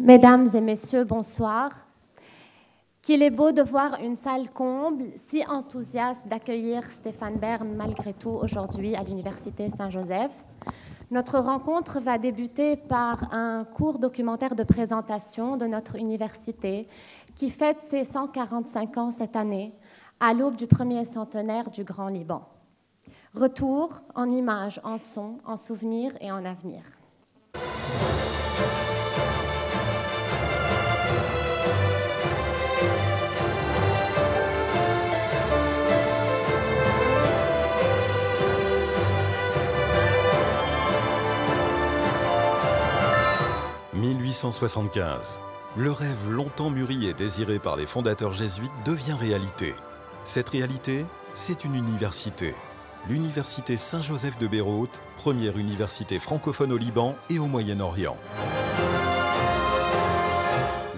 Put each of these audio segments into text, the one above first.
Mesdames et messieurs, bonsoir. Qu'il est beau de voir une salle comble, si enthousiaste d'accueillir Stéphane Bern malgré tout aujourd'hui à l'Université Saint-Joseph. Notre rencontre va débuter par un court documentaire de présentation de notre université qui fête ses 145 ans cette année, à l'aube du premier centenaire du Grand Liban. Retour en images, en sons, en souvenirs et en avenir. « 1875. Le rêve longtemps mûri et désiré par les fondateurs jésuites devient réalité. Cette réalité, c'est une université. L'Université Saint-Joseph de Beyrouth, première université francophone au Liban et au Moyen-Orient.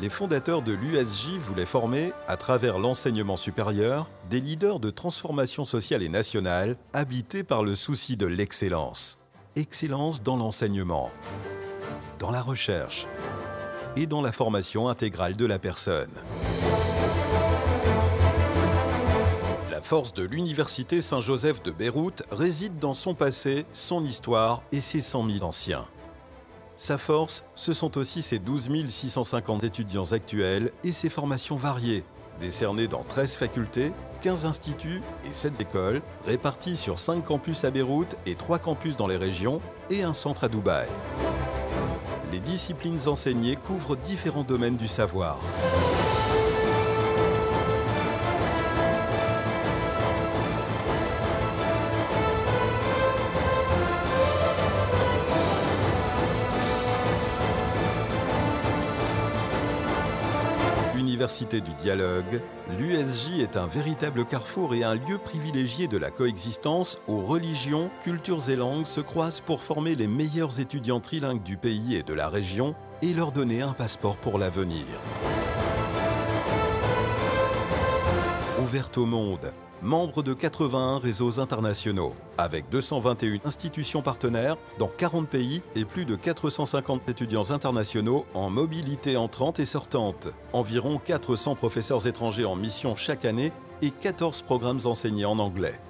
Les fondateurs de l'USJ voulaient former, à travers l'enseignement supérieur, des leaders de transformation sociale et nationale, habités par le souci de l'excellence. Excellence dans l'enseignement, dans la recherche et dans la formation intégrale de la personne. La force de l'Université Saint-Joseph de Beyrouth réside dans son passé, son histoire et ses 100 000 anciens. Sa force, ce sont aussi ses 12 650 étudiants actuels et ses formations variées, décernées dans 13 facultés, 15 instituts et 7 écoles, réparties sur 5 campus à Beyrouth et 3 campus dans les régions et un centre à Dubaï. Les disciplines enseignées couvrent différents domaines du savoir. Université du dialogue, l'USJ est un véritable carrefour et un lieu privilégié de la coexistence où religions, cultures et langues se croisent pour former les meilleurs étudiants trilingues du pays et de la région et leur donner un passeport pour l'avenir. Ouverte au monde, membre de 81 réseaux internationaux, avec 221 institutions partenaires dans 40 pays et plus de 450 étudiants internationaux en mobilité entrante et sortante, environ 400 professeurs étrangers en mission chaque année et 14 programmes enseignés en anglais.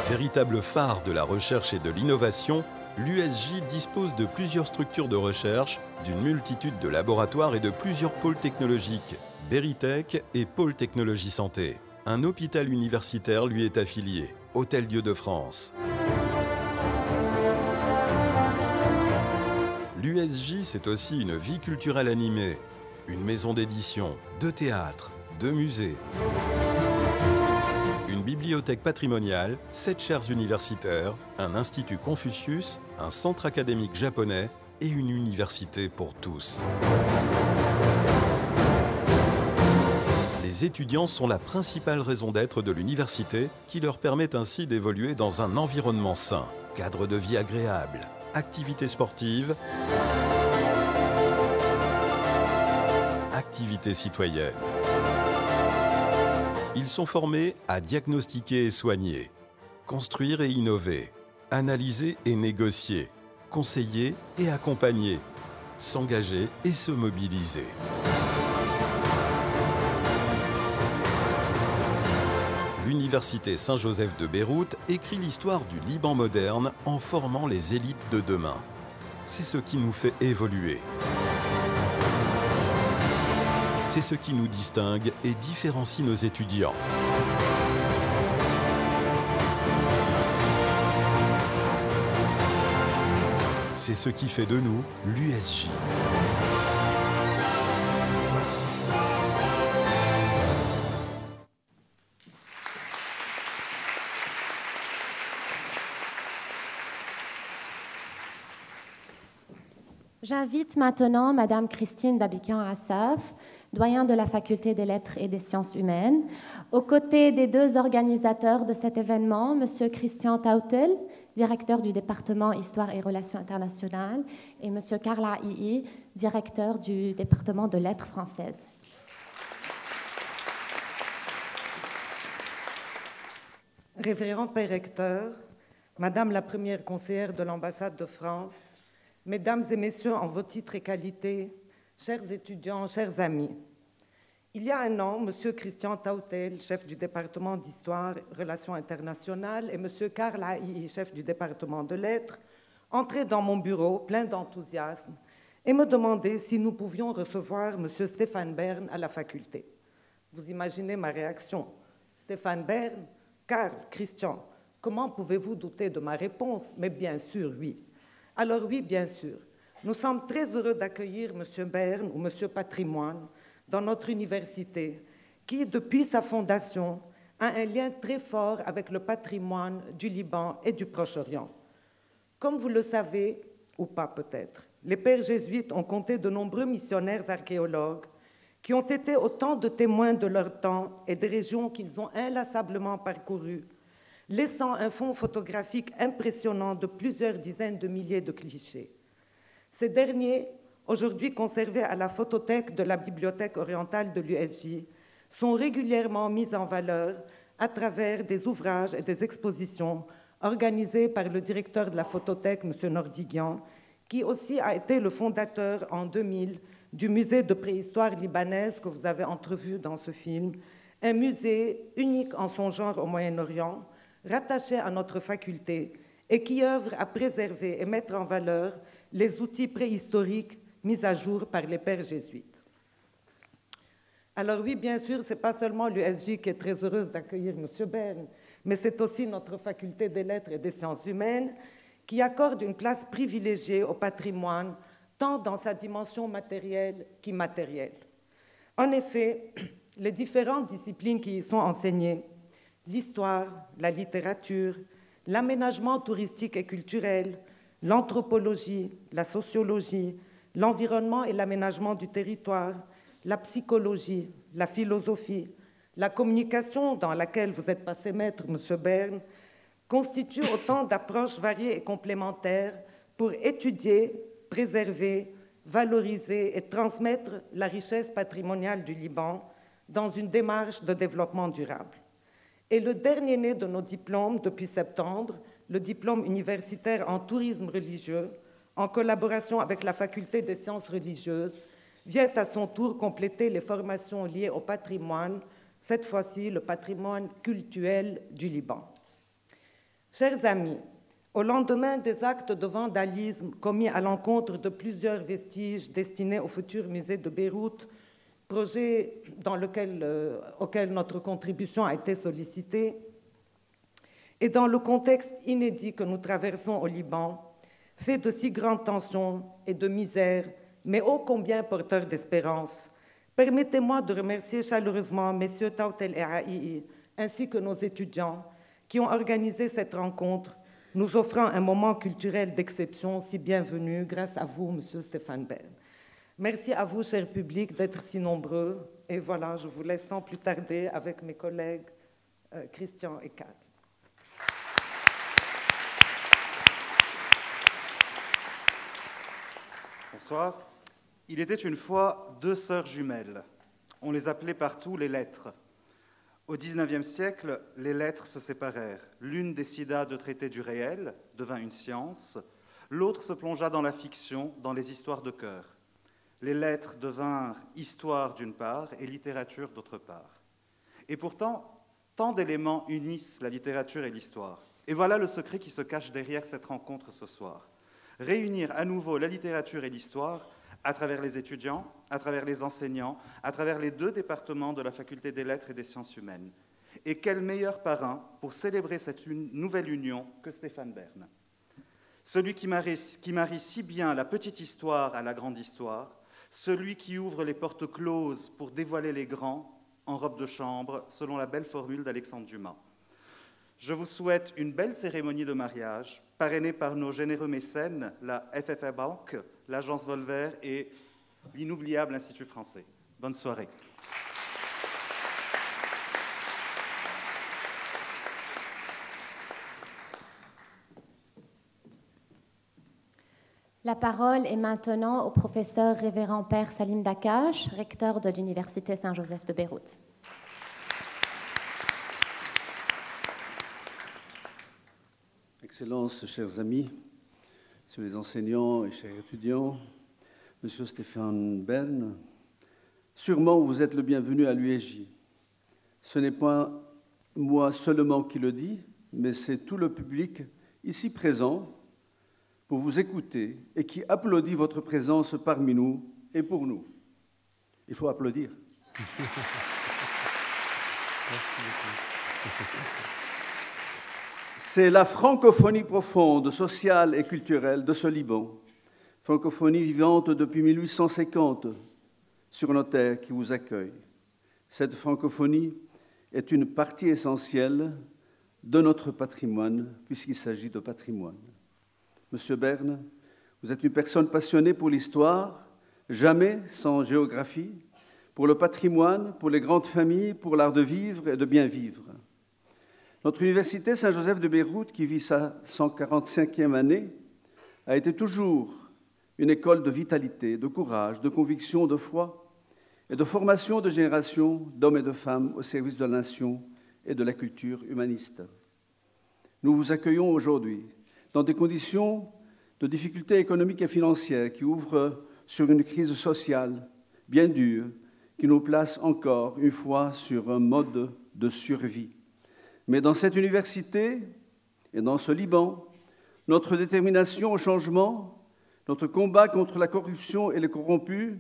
Véritable phare de la recherche et de l'innovation, l'USJ dispose de plusieurs structures de recherche, d'une multitude de laboratoires et de plusieurs pôles technologiques, Beritech et Pôle Technologie Santé. Un hôpital universitaire lui est affilié, Hôtel-Dieu de France. L'USJ, c'est aussi une vie culturelle animée, une maison d'édition, 2 théâtres, 2 musées, une bibliothèque patrimoniale, 7 chaires universitaires, un institut Confucius, un centre académique japonais et une université pour tous. Les étudiants sont la principale raison d'être de l'université qui leur permet ainsi d'évoluer dans un environnement sain, cadre de vie agréable, activités sportives, activités citoyennes. Ils sont formés à diagnostiquer et soigner, construire et innover, analyser et négocier, conseiller et accompagner, s'engager et se mobiliser. L'Université Saint-Joseph de Beyrouth écrit l'histoire du Liban moderne en formant les élites de demain. C'est ce qui nous fait évoluer. C'est ce qui nous distingue et différencie nos étudiants. C'est ce qui fait de nous l'USJ. J'invite maintenant Madame Christine Babikian-Assaf, doyen de la Faculté des Lettres et des Sciences humaines, aux côtés des 2 organisateurs de cet événement, Monsieur Christian Tautel, directeur du département Histoire et Relations internationales, et Monsieur Karl Ii, directeur du département de Lettres françaises. Révérend Père recteur, Madame la première conseillère de l'ambassade de France, Mesdames et Messieurs en vos titres et qualités, chers étudiants, chers amis. Il y a un an, M. Christian Tautel, chef du département d'Histoire et Relations internationales, et M. Karl Haï, chef du département de Lettres, entraient dans mon bureau, plein d'enthousiasme, et me demandaient si nous pouvions recevoir M. Stéphane Bern à la faculté. Vous imaginez ma réaction. Stéphane Bern, Karl, Christian, comment pouvez-vous douter de ma réponse? Mais bien sûr, oui. Alors oui, bien sûr. Nous sommes très heureux d'accueillir M. Bern ou M. Patrimoine dans notre université, qui, depuis sa fondation, a un lien très fort avec le patrimoine du Liban et du Proche-Orient. Comme vous le savez, ou pas peut-être, les pères jésuites ont compté de nombreux missionnaires archéologues qui ont été autant de témoins de leur temps et des régions qu'ils ont inlassablement parcourues, laissant un fonds photographique impressionnant de plusieurs dizaines de milliers de clichés. Ces derniers, aujourd'hui conservés à la photothèque de la Bibliothèque orientale de l'USJ, sont régulièrement mis en valeur à travers des ouvrages et des expositions organisées par le directeur de la photothèque, M. Nordiguian, qui aussi a été le fondateur en 2000 du musée de préhistoire libanaise que vous avez entrevu dans ce film, un musée unique en son genre au Moyen-Orient, rattaché à notre faculté et qui œuvre à préserver et mettre en valeur les outils préhistoriques mis à jour par les pères jésuites. Alors oui, bien sûr, ce n'est pas seulement l'USJ qui est très heureuse d'accueillir M. Bern, mais c'est aussi notre faculté des lettres et des sciences humaines qui accorde une place privilégiée au patrimoine, tant dans sa dimension matérielle qu'immatérielle. En effet, les différentes disciplines qui y sont enseignées, l'histoire, la littérature, l'aménagement touristique et culturel, l'anthropologie, la sociologie, l'environnement et l'aménagement du territoire, la psychologie, la philosophie, la communication dans laquelle vous êtes passé maître, M. Bern, constituent autant d'approches variées et complémentaires pour étudier, préserver, valoriser et transmettre la richesse patrimoniale du Liban dans une démarche de développement durable. Et le dernier-né de nos diplômes depuis septembre, le diplôme universitaire en tourisme religieux, en collaboration avec la Faculté des sciences religieuses, vient à son tour compléter les formations liées au patrimoine, cette fois-ci le patrimoine cultuel du Liban. Chers amis, au lendemain des actes de vandalisme commis à l'encontre de plusieurs vestiges destinés au futur musée de Beyrouth, projet auquel notre contribution a été sollicitée, et dans le contexte inédit que nous traversons au Liban, fait de si grandes tensions et de misère, mais ô combien porteur d'espérance, permettez-moi de remercier chaleureusement messieurs Tautel et Haï, ainsi que nos étudiants, qui ont organisé cette rencontre, nous offrant un moment culturel d'exception si bienvenu grâce à vous, monsieur Stéphane Bern. Merci à vous, cher public, d'être si nombreux. Et voilà, je vous laisse sans plus tarder avec mes collègues Christian et Karl. Bonsoir. Il était une fois deux sœurs jumelles. On les appelait partout les lettres. Au XIXe siècle, les lettres se séparèrent. L'une décida de traiter du réel, devint une science. L'autre se plongea dans la fiction, dans les histoires de cœur. Les lettres devinrent histoire d'une part et littérature d'autre part. Et pourtant, tant d'éléments unissent la littérature et l'histoire. Et voilà le secret qui se cache derrière cette rencontre ce soir. Réunir à nouveau la littérature et l'histoire à travers les étudiants, à travers les enseignants, à travers les deux départements de la Faculté des Lettres et des Sciences Humaines. Et quel meilleur parrain pour célébrer cette nouvelle union que Stéphane Bern. Celui qui marie si bien la petite histoire à la grande histoire, celui qui ouvre les portes closes pour dévoiler les grands en robe de chambre, selon la belle formule d'Alexandre Dumas. Je vous souhaite une belle cérémonie de mariage, parrainée par nos généreux mécènes, la FFA Bank, l'Agence Volver et l'inoubliable Institut français. Bonne soirée. La parole est maintenant au professeur révérend Père Salim Dakash, recteur de l'Université Saint-Joseph de Beyrouth. Excellences, chers amis, messieurs les enseignants et chers étudiants, monsieur Stéphane Bern, sûrement vous êtes le bienvenu à l'UEJ. Ce n'est pas moi seulement qui le dis, mais c'est tout le public ici présent pour vous écouter et qui applaudit votre présence parmi nous et pour nous. Il faut applaudir. Merci beaucoup. C'est la francophonie profonde, sociale et culturelle de ce Liban, francophonie vivante depuis 1850 sur nos terres qui vous accueille. Cette francophonie est une partie essentielle de notre patrimoine, puisqu'il s'agit de patrimoine. Monsieur Bern, vous êtes une personne passionnée pour l'histoire, jamais sans géographie, pour le patrimoine, pour les grandes familles, pour l'art de vivre et de bien vivre. Notre université Saint-Joseph de Beyrouth, qui vit sa 145e année, a été toujours une école de vitalité, de courage, de conviction, de foi et de formation de générations d'hommes et de femmes au service de la nation et de la culture humaniste. Nous vous accueillons aujourd'hui dans des conditions de difficultés économiques et financières qui ouvrent sur une crise sociale bien dure, qui nous place encore une fois sur un mode de survie. Mais dans cette université et dans ce Liban, notre détermination au changement, notre combat contre la corruption et les corrompus,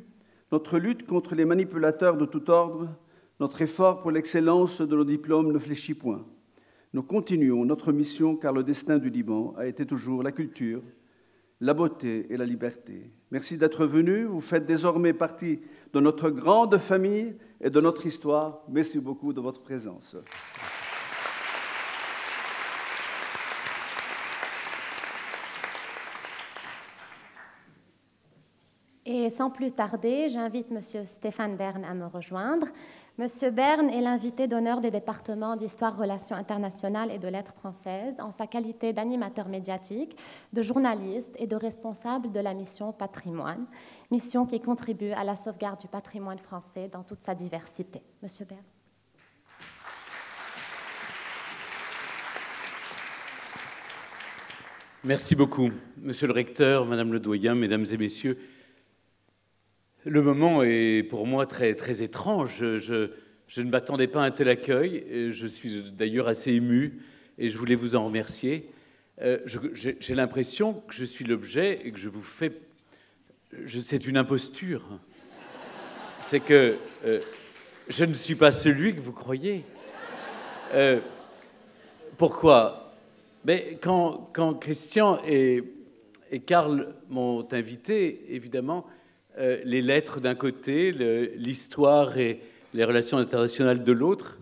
notre lutte contre les manipulateurs de tout ordre, notre effort pour l'excellence de nos diplômes ne fléchit point. Nous continuons notre mission car le destin du Liban a été toujours la culture, la beauté et la liberté. Merci d'être venus. Vous faites désormais partie de notre grande famille et de notre histoire. Merci beaucoup de votre présence. Et sans plus tarder, j'invite M. Stéphane Bern à me rejoindre. M. Bern est l'invité d'honneur des départements d'Histoire, Relations internationales et de Lettres françaises en sa qualité d'animateur médiatique, de journaliste et de responsable de la mission Patrimoine, mission qui contribue à la sauvegarde du patrimoine français dans toute sa diversité. M. Bern. Merci beaucoup, Monsieur le recteur, Madame le doyen, Mesdames et Messieurs. Le moment est pour moi très, très étrange. Je ne m'attendais pas à un tel accueil. Je suis d'ailleurs assez ému et je voulais vous en remercier. J'ai l'impression que je suis l'objet et que je vous fais... C'est une imposture. C'est que je ne suis pas celui que vous croyez. Pourquoi? Mais quand Christian et Karl m'ont invité, évidemment... les lettres d'un côté, l'histoire et les relations internationales de l'autre.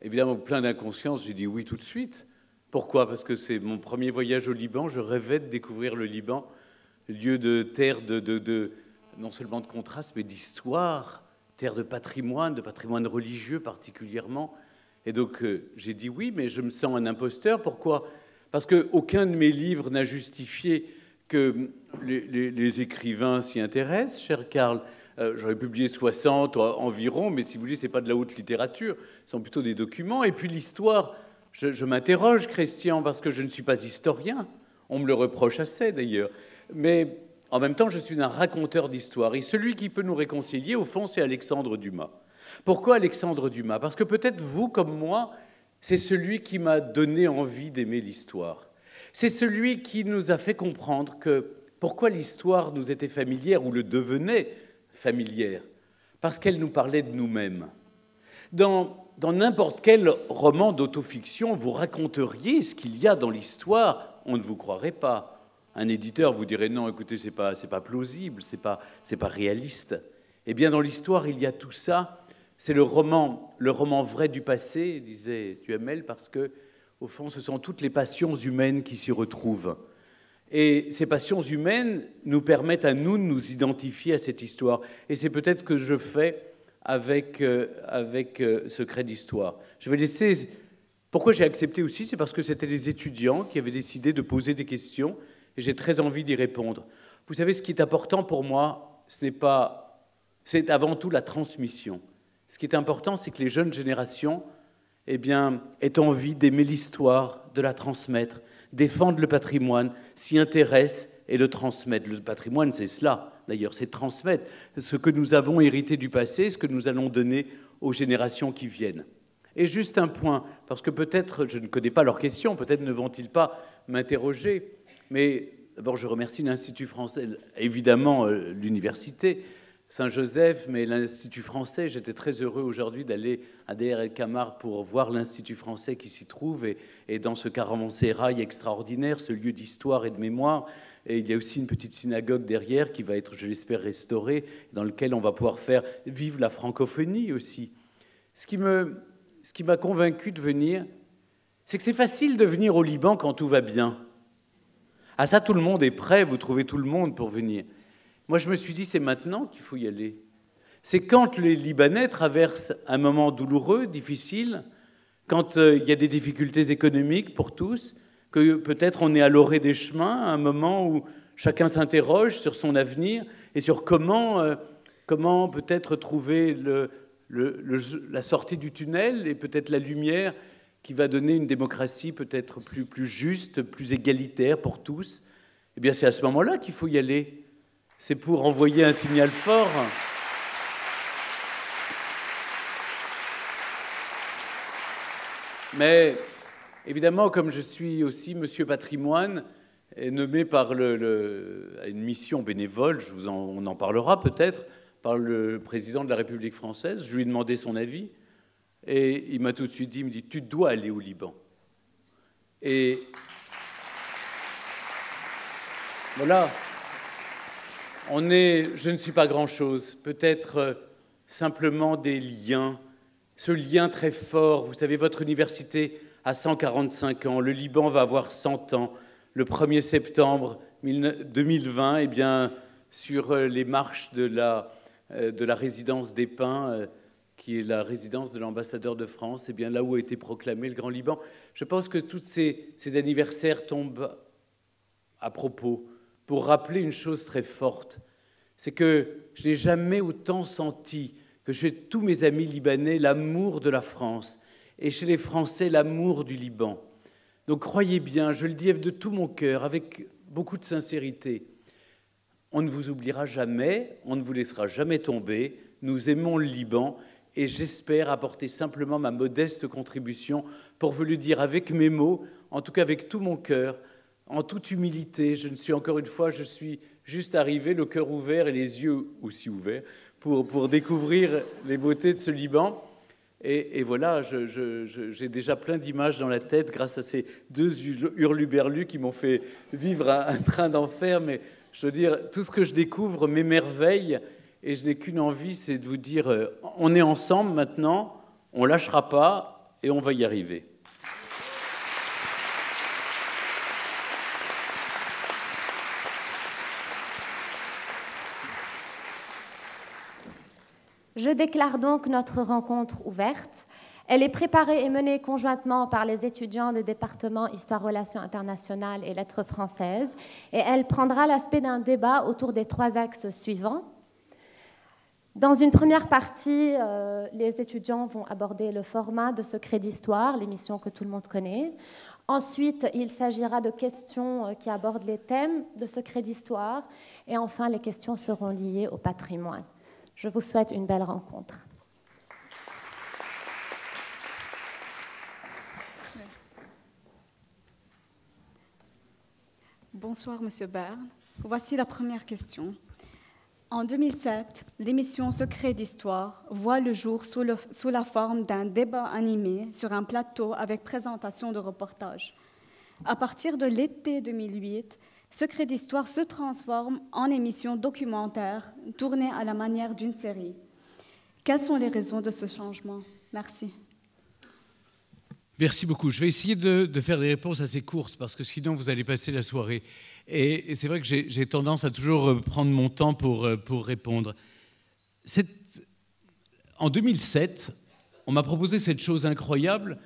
Évidemment, plein d'inconscience, j'ai dit oui tout de suite. Pourquoi? Parce que c'est mon premier voyage au Liban. Je rêvais de découvrir le Liban, lieu de terre non seulement de contraste, mais d'histoire, terre de patrimoine religieux particulièrement. Et donc, j'ai dit oui, mais je me sens un imposteur. Pourquoi? Parce qu'aucun de mes livres n'a justifié que les écrivains s'y intéressent, cher Karl. J'aurais publié 60 environ, mais si vous voulez, ce n'est pas de la haute littérature, ce sont plutôt des documents. Et puis l'histoire, je m'interroge, Christian, parce que je ne suis pas historien. On me le reproche assez, d'ailleurs. Mais en même temps, je suis un raconteur d'histoire. Et celui qui peut nous réconcilier, au fond, c'est Alexandre Dumas. Pourquoi Alexandre Dumas? Parce que peut-être vous, comme moi, c'est celui qui m'a donné envie d'aimer l'histoire. C'est celui qui nous a fait comprendre que pourquoi l'histoire nous était familière ou le devenait familière, parce qu'elle nous parlait de nous-mêmes. Dans n'importe quel roman d'autofiction, vous raconteriez ce qu'il y a dans l'histoire, on ne vous croirait pas. Un éditeur vous dirait non, écoutez, c'est pas plausible, c'est pas réaliste. Eh bien, dans l'histoire, il y a tout ça. C'est le roman vrai du passé, disait Duhamel, parce que au fond, ce sont toutes les passions humaines qui s'y retrouvent. Et ces passions humaines nous permettent à nous de nous identifier à cette histoire. Et c'est peut-être ce que je fais avec Secret d'Histoire. Je vais laisser... Pourquoi j'ai accepté aussi? C'est parce que c'était les étudiants qui avaient décidé de poser des questions et j'ai très envie d'y répondre. Vous savez, ce qui est important pour moi, c'est avant tout la transmission. Ce qui est important, c'est que les jeunes générations aient envie d'aimer l'histoire, de la transmettre, défendent le patrimoine, s'y intéressent et le transmettent. Le patrimoine, c'est cela, d'ailleurs, c'est transmettre ce que nous avons hérité du passé, ce que nous allons donner aux générations qui viennent. Et juste un point, parce que peut-être, je ne connais pas leurs questions, peut-être ne vont-ils pas m'interroger, mais d'abord je remercie l'Institut français, évidemment l'université Saint-Joseph, mais l'Institut français, j'étais très heureux aujourd'hui d'aller à DR El Camar pour voir l'Institut français qui s'y trouve, et dans ce caravansérail extraordinaire, ce lieu d'histoire et de mémoire. Et il y a aussi une petite synagogue derrière qui va être, je l'espère, restaurée, dans laquelle on va pouvoir faire vivre la francophonie aussi. Ce qui m'a convaincu de venir, c'est que c'est facile de venir au Liban quand tout va bien. Ah ça, tout le monde est prêt, vous trouvez tout le monde pour venir. Moi, je me suis dit, c'est maintenant qu'il faut y aller. C'est quand les Libanais traversent un moment douloureux, difficile, quand il y a des difficultés économiques pour tous, que peut-être on est à l'orée des chemins, à un moment où chacun s'interroge sur son avenir et sur comment peut-être trouver la sortie du tunnel et peut-être la lumière qui va donner une démocratie peut-être plus juste, plus égalitaire pour tous. Eh bien, c'est à ce moment-là qu'il faut y aller. C'est pour envoyer un signal fort. Mais évidemment, comme je suis aussi Monsieur Patrimoine, nommé par une mission bénévole, on en parlera peut-être, par le président de la République française, je lui ai demandé son avis, et il m'a tout de suite dit, il me dit, tu dois aller au Liban. Et voilà. Je ne suis pas grand-chose, peut-être simplement des liens, ce lien très fort. Vous savez, votre université a 145 ans, le Liban va avoir 100 ans. Le 1er septembre 2020, eh bien, sur les marches de la résidence des Pins, qui est la résidence de l'ambassadeur de France, eh bien, là où a été proclamé le Grand Liban. Je pense que tous ces anniversaires tombent à propos pour rappeler une chose très forte, c'est que je n'ai jamais autant senti que chez tous mes amis libanais l'amour de la France et chez les Français l'amour du Liban. Donc croyez bien, je le dis de tout mon cœur, avec beaucoup de sincérité, on ne vous oubliera jamais, on ne vous laissera jamais tomber, nous aimons le Liban et j'espère apporter simplement ma modeste contribution pour vous le dire avec mes mots, en tout cas avec tout mon cœur, en toute humilité. Je suis juste arrivé, le cœur ouvert et les yeux aussi ouverts, pour découvrir les beautés de ce Liban. Et voilà, j'ai déjà plein d'images dans la tête grâce à ces deux hurluberlus qui m'ont fait vivre un train d'enfer. Mais je veux dire, tout ce que je découvre m'émerveille et je n'ai qu'une envie, c'est de vous dire, on est ensemble maintenant, on ne lâchera pas et on va y arriver. Je déclare donc notre rencontre ouverte. Elle est préparée et menée conjointement par les étudiants du département Histoire, Relations internationales et Lettres françaises, et elle prendra l'aspect d'un débat autour des 3 axes suivants. Dans une première partie, les étudiants vont aborder le format de Secrets d'Histoire, l'émission que tout le monde connaît. Ensuite, il s'agira de questions qui abordent les thèmes de Secrets d'Histoire. Et enfin, les questions seront liées au patrimoine. Je vous souhaite une belle rencontre. Bonsoir, Monsieur Bern. Voici la première question. En 2007, l'émission Secrets d'Histoire voit le jour sous la forme d'un débat animé sur un plateau avec présentation de reportages. À partir de l'été 2008, Secrets d'Histoire se transforme en émission documentaire tournée à la manière d'une série. Quelles sont les raisons de ce changement? Merci. Merci beaucoup. Je vais essayer de faire des réponses assez courtes parce que sinon vous allez passer la soirée. Et c'est vrai que j'ai tendance à toujours prendre mon temps pour répondre. En 2007, on m'a proposé cette chose incroyable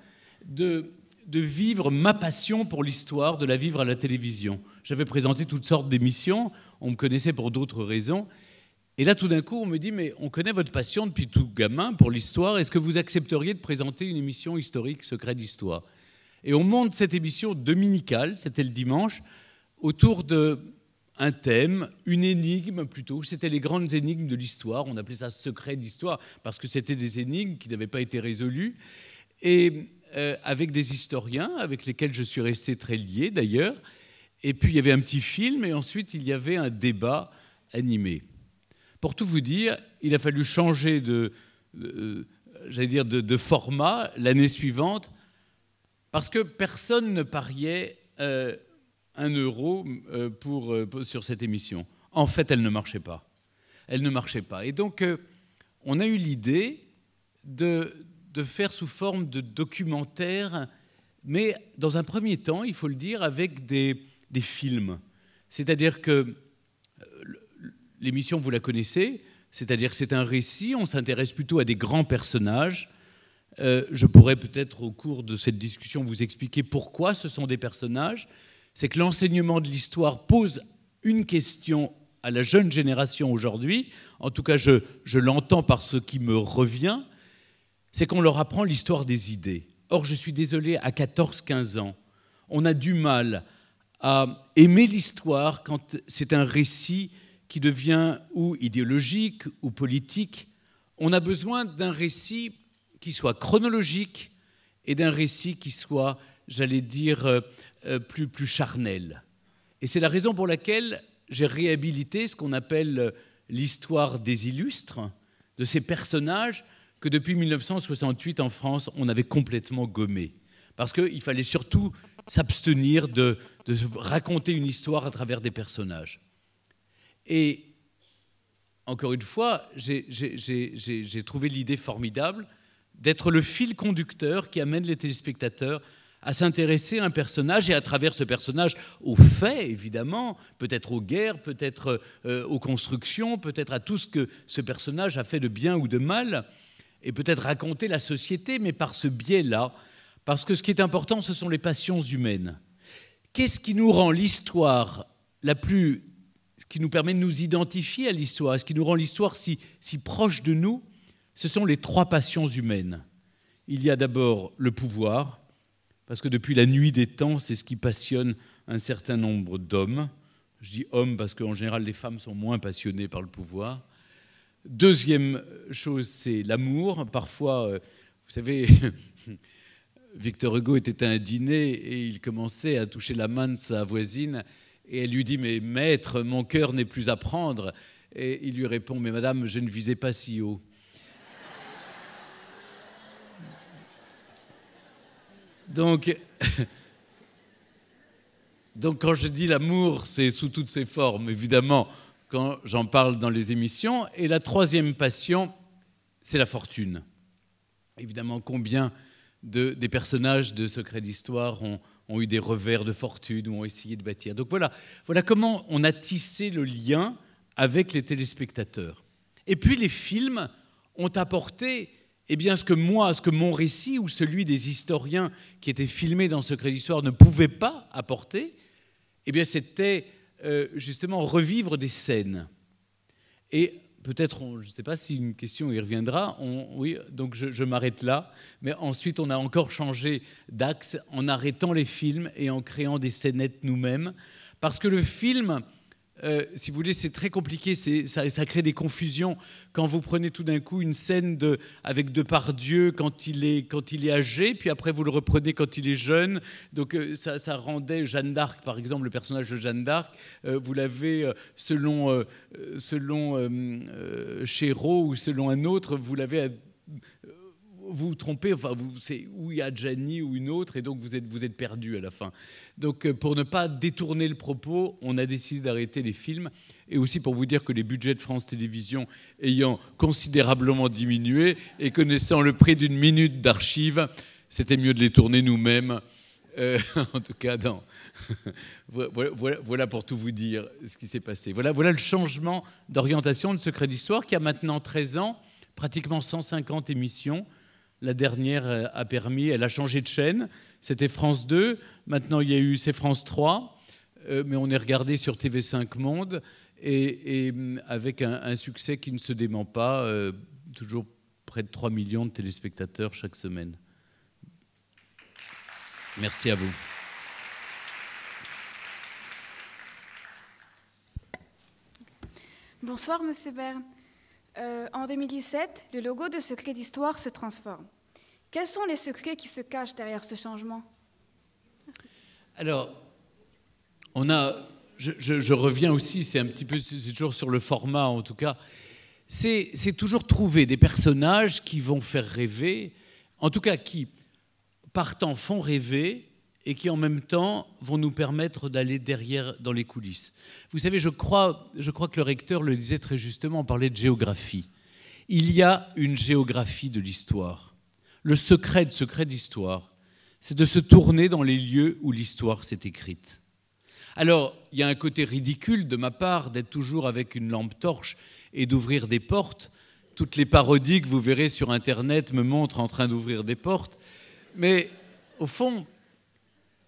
de vivre ma passion pour l'histoire, de la vivre à la télévision. J'avais présenté toutes sortes d'émissions, on me connaissait pour d'autres raisons. Et là, tout d'un coup, on me dit, mais on connaît votre passion depuis tout gamin pour l'histoire, est-ce que vous accepteriez de présenter une émission historique, Secrets d'Histoire ? Et on monte cette émission dominicale, c'était le dimanche, autour d'un thème, une énigme plutôt. C'était les grandes énigmes de l'histoire. On appelait ça secret d'histoire parce que c'était des énigmes qui n'avaient pas été résolues. Et avec des historiens avec lesquels je suis resté très lié d'ailleurs. Et puis il y avait un petit film et ensuite il y avait un débat animé. Pour tout vous dire, il a fallu changer de format l'année suivante parce que personne ne pariait 1 euro sur cette émission. En fait, elle ne marchait pas. Elle ne marchait pas. Et donc, on a eu l'idée de faire sous forme de documentaire, mais dans un premier temps, il faut le dire, avec des films. C'est-à-dire que l'émission, vous la connaissez, c'est-à-dire que c'est un récit, on s'intéresse plutôt à des grands personnages. Je pourrais peut-être, au cours de cette discussion, vous expliquer pourquoi ce sont des personnages. C'est que l'enseignement de l'histoire pose une question à la jeune génération aujourd'hui. En tout cas, je l'entends par ce qui me revient. C'est qu'on leur apprend l'histoire des idées. Or, je suis désolé, à 14-15 ans, on a du mal à aimer l'histoire quand c'est un récit qui devient ou idéologique ou politique. On a besoin d'un récit qui soit chronologique et d'un récit qui soit, j'allais dire, plus charnel. Et c'est la raison pour laquelle j'ai réhabilité ce qu'on appelle l'histoire des illustres, de ces personnages que depuis 1968 en France, on avait complètement gommé. Parce qu'il fallait surtout s'abstenir de raconter une histoire à travers des personnages. Et encore une fois, j'ai trouvé l'idée formidable d'être le fil conducteur qui amène les téléspectateurs à s'intéresser à un personnage et à travers ce personnage aux faits, évidemment, peut-être aux guerres, peut-être aux constructions, peut-être à tout ce que ce personnage a fait de bien ou de mal, et peut-être raconter la société, mais par ce biais-là, parce que ce qui est important, ce sont les passions humaines. Qu'est-ce qui nous rend l'histoire ce qui nous permet de nous identifier à l'histoire, ce qui nous rend l'histoire si proche de nous? Ce sont les 3 passions humaines. Il y a d'abord le pouvoir, parce que depuis la nuit des temps, c'est ce qui passionne un certain nombre d'hommes. Je dis hommes parce qu'en général, les femmes sont moins passionnées par le pouvoir. Deuxième chose, c'est l'amour. Parfois, vous savez, Victor Hugo était à un dîner et il commençait à toucher la main de sa voisine et elle lui dit « Mais maître, mon cœur n'est plus à prendre ». Et il lui répond « Mais madame, je ne visais pas si haut ». Donc, quand je dis l'amour, c'est sous toutes ses formes, évidemment, quand j'en parle dans les émissions. Et la troisième passion, c'est la fortune. Évidemment, combien des personnages de Secrets d'Histoire ont eu des revers de fortune ou ont essayé de bâtir. Donc voilà comment on a tissé le lien avec les téléspectateurs. Et puis les films ont apporté ce que mon récit ou celui des historiens qui étaient filmés dans Secrets d'Histoire ne pouvait pas apporter, c'était justement revivre des scènes. Et peut-être, je ne sais pas si une question y reviendra, oui, donc je m'arrête là, mais ensuite on a encore changé d'axe en arrêtant les films et en créant des scénettes nous-mêmes, parce que le film, si vous voulez, c'est très compliqué, ça crée des confusions. Quand vous prenez tout d'un coup une scène avec Depardieu quand il est âgé, puis après vous le reprenez quand il est jeune, donc ça rendait Jeanne d'Arc, par exemple, le personnage de Jeanne d'Arc, vous l'avez selon Chéreau ou selon un autre, vous l'avez... vous trompez, c'est où il y a Gianni ou une autre, et donc vous êtes perdu à la fin. Donc pour ne pas détourner le propos, on a décidé d'arrêter les films, et aussi pour vous dire que les budgets de France Télévisions ayant considérablement diminué, et connaissant le prix d'une minute d'archives, c'était mieux de les tourner nous-mêmes. En tout cas, voilà pour tout vous dire ce qui s'est passé. Voilà le changement d'orientation de Secrets d'Histoire qui a maintenant 13 ans, pratiquement 150 émissions. La dernière elle a changé de chaîne, c'était France 2, maintenant c'est France 3, mais on est regardé sur TV5 Monde, et avec un succès qui ne se dément pas, toujours près de 3 millions de téléspectateurs chaque semaine. Merci à vous. Bonsoir, Monsieur Bern. En 2017, le logo de Secrets d'Histoire se transforme. Quels sont les secrets qui se cachent derrière ce changement? Alors, je reviens aussi, c'est toujours sur le format en tout cas, c'est toujours trouver des personnages qui vont faire rêver, en tout cas qui, partant, font rêver et qui en même temps vont nous permettre d'aller derrière dans les coulisses. Vous savez, je crois que le recteur le disait très justement, on parlait de géographie. Il y a une géographie de l'histoire. Le secret d'histoire, c'est de se tourner dans les lieux où l'histoire s'est écrite. Alors, il y a un côté ridicule de ma part d'être toujours avec une lampe torche et d'ouvrir des portes. Toutes les parodies que vous verrez sur Internet me montrent en train d'ouvrir des portes. Mais au fond,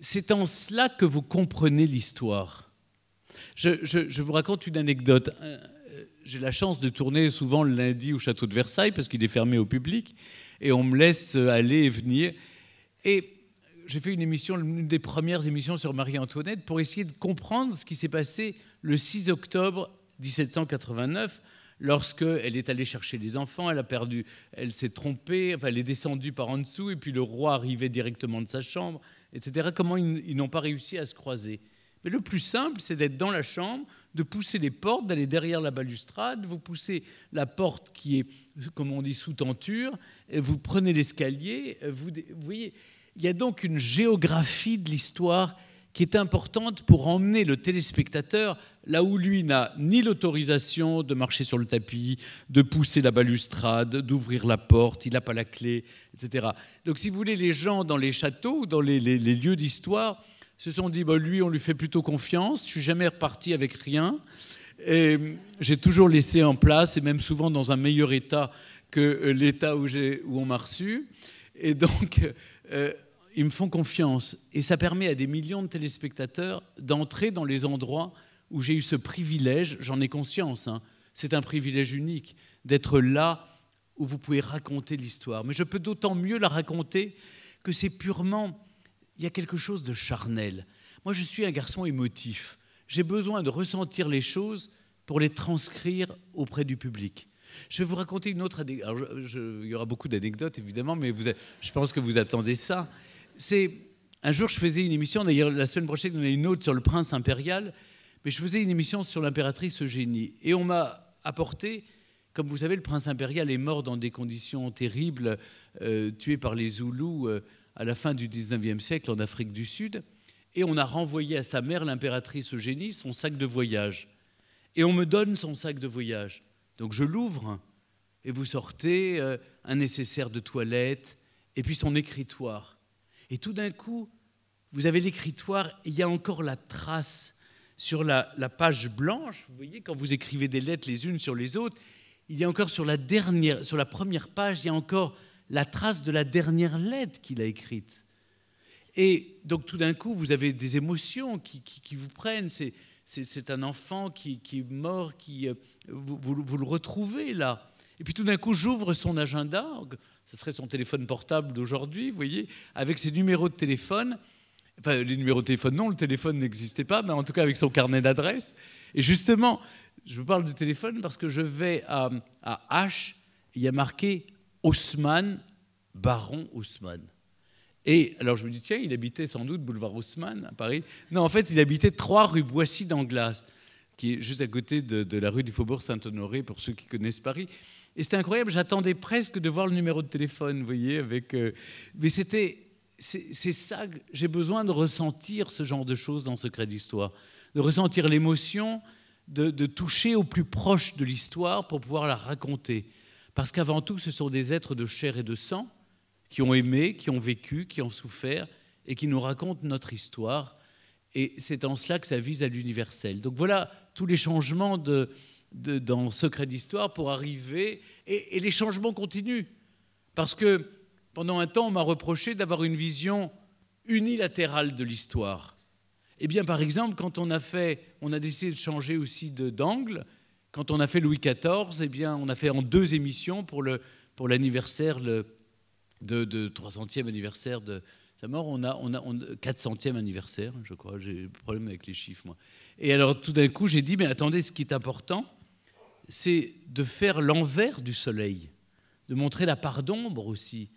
c'est en cela que vous comprenez l'histoire. Je vous raconte une anecdote. J'ai la chance de tourner souvent le lundi au château de Versailles parce qu'il est fermé au public et on me laisse aller et venir. Et j'ai fait une des premières émissions sur Marie-Antoinette pour essayer de comprendre ce qui s'est passé le 6 octobre 1789 lorsqu'elle est allée chercher les enfants, elle s'est trompée, enfin, elle est descendue par en dessous et puis le roi arrivait directement de sa chambre, etc. Comment ils n'ont pas réussi à se croiser? Mais le plus simple, c'est d'être dans la chambre, de pousser les portes, d'aller derrière la balustrade, vous poussez la porte qui est, comme on dit, sous tenture, et vous prenez l'escalier, vous voyez, il y a donc une géographie de l'histoire qui est importante pour emmener le téléspectateur là où lui n'a ni l'autorisation de marcher sur le tapis, de pousser la balustrade, d'ouvrir la porte, il n'a pas la clé, etc. Donc si vous voulez, les gens dans les châteaux ou dans les lieux d'histoire se sont dit, lui, on lui fait plutôt confiance, je ne suis jamais reparti avec rien, et j'ai toujours laissé en place, et même souvent dans un meilleur état que l'état où on m'a reçu. Et donc, ils me font confiance. Et ça permet à des millions de téléspectateurs d'entrer dans les endroits où j'ai eu ce privilège, j'en ai conscience, hein, c'est un privilège unique, d'être là où vous pouvez raconter l'histoire. Mais je peux d'autant mieux la raconter que c'est purement... Il y a quelque chose de charnel. Moi, je suis un garçon émotif. J'ai besoin de ressentir les choses pour les transcrire auprès du public. Je vais vous raconter une autre anecdote. Il y aura beaucoup d'anecdotes, évidemment, mais je pense que vous attendez ça. Un jour, je faisais une émission, d'ailleurs, la semaine prochaine, on a une autre sur le prince impérial, mais je faisais une émission sur l'impératrice Eugénie. Et on m'a apporté, comme vous savez, le prince impérial est mort dans des conditions terribles, tué par les Zoulous, à la fin du 19e siècle en Afrique du Sud, et on a renvoyé à sa mère, l'impératrice Eugénie, son sac de voyage. Et on me donne son sac de voyage. Donc je l'ouvre, et vous sortez un nécessaire de toilette, et puis son écritoire. Et tout d'un coup, vous avez l'écritoire, et il y a encore la trace sur la page blanche. Vous voyez, quand vous écrivez des lettres les unes sur les autres, il y a encore sur la première page, il y a encore la trace de la dernière lettre qu'il a écrite. Et donc tout d'un coup, vous avez des émotions qui vous prennent. C'est un enfant qui est mort, vous le retrouvez là. Et puis tout d'un coup, j'ouvre son agenda, ce serait son téléphone portable d'aujourd'hui, vous voyez, avec ses numéros de téléphone. Enfin, les numéros de téléphone, non, le téléphone n'existait pas, mais en tout cas avec son carnet d'adresses. Et justement, je vous parle du téléphone parce que je vais à H, il y a marqué Haussmann, baron Haussmann. Et alors je me dis, tiens, il habitait sans doute boulevard Haussmann à Paris. Non, en fait, il habitait 3 rue Boissy-d'Anglas, qui est juste à côté de la rue du Faubourg Saint-Honoré, pour ceux qui connaissent Paris. Et c'était incroyable, j'attendais presque de voir le numéro de téléphone, vous voyez, mais c'est ça, j'ai besoin de ressentir ce genre de choses dans Secrets d'Histoire, de ressentir l'émotion, de toucher au plus proche de l'histoire pour pouvoir la raconter. Parce qu'avant tout, ce sont des êtres de chair et de sang qui ont aimé, qui ont vécu, qui ont souffert et qui nous racontent notre histoire. Et c'est en cela que ça vise à l'universel. Donc voilà tous les changements dans Secrets d'Histoire pour arriver. Et les changements continuent. Parce que pendant un temps, on m'a reproché d'avoir une vision unilatérale de l'histoire. Eh bien, par exemple, quand on a décidé de changer aussi d'angle. Quand on a fait Louis XIV, eh bien, on a fait en 2 émissions pour l'anniversaire de 300e anniversaire de Sa mort, on a 400e anniversaire, je crois. J'ai un problème avec les chiffres, moi. Et alors, tout d'un coup, j'ai dit, mais attendez, ce qui est important, c'est de faire l'envers du soleil, de montrer la part d'ombre aussi.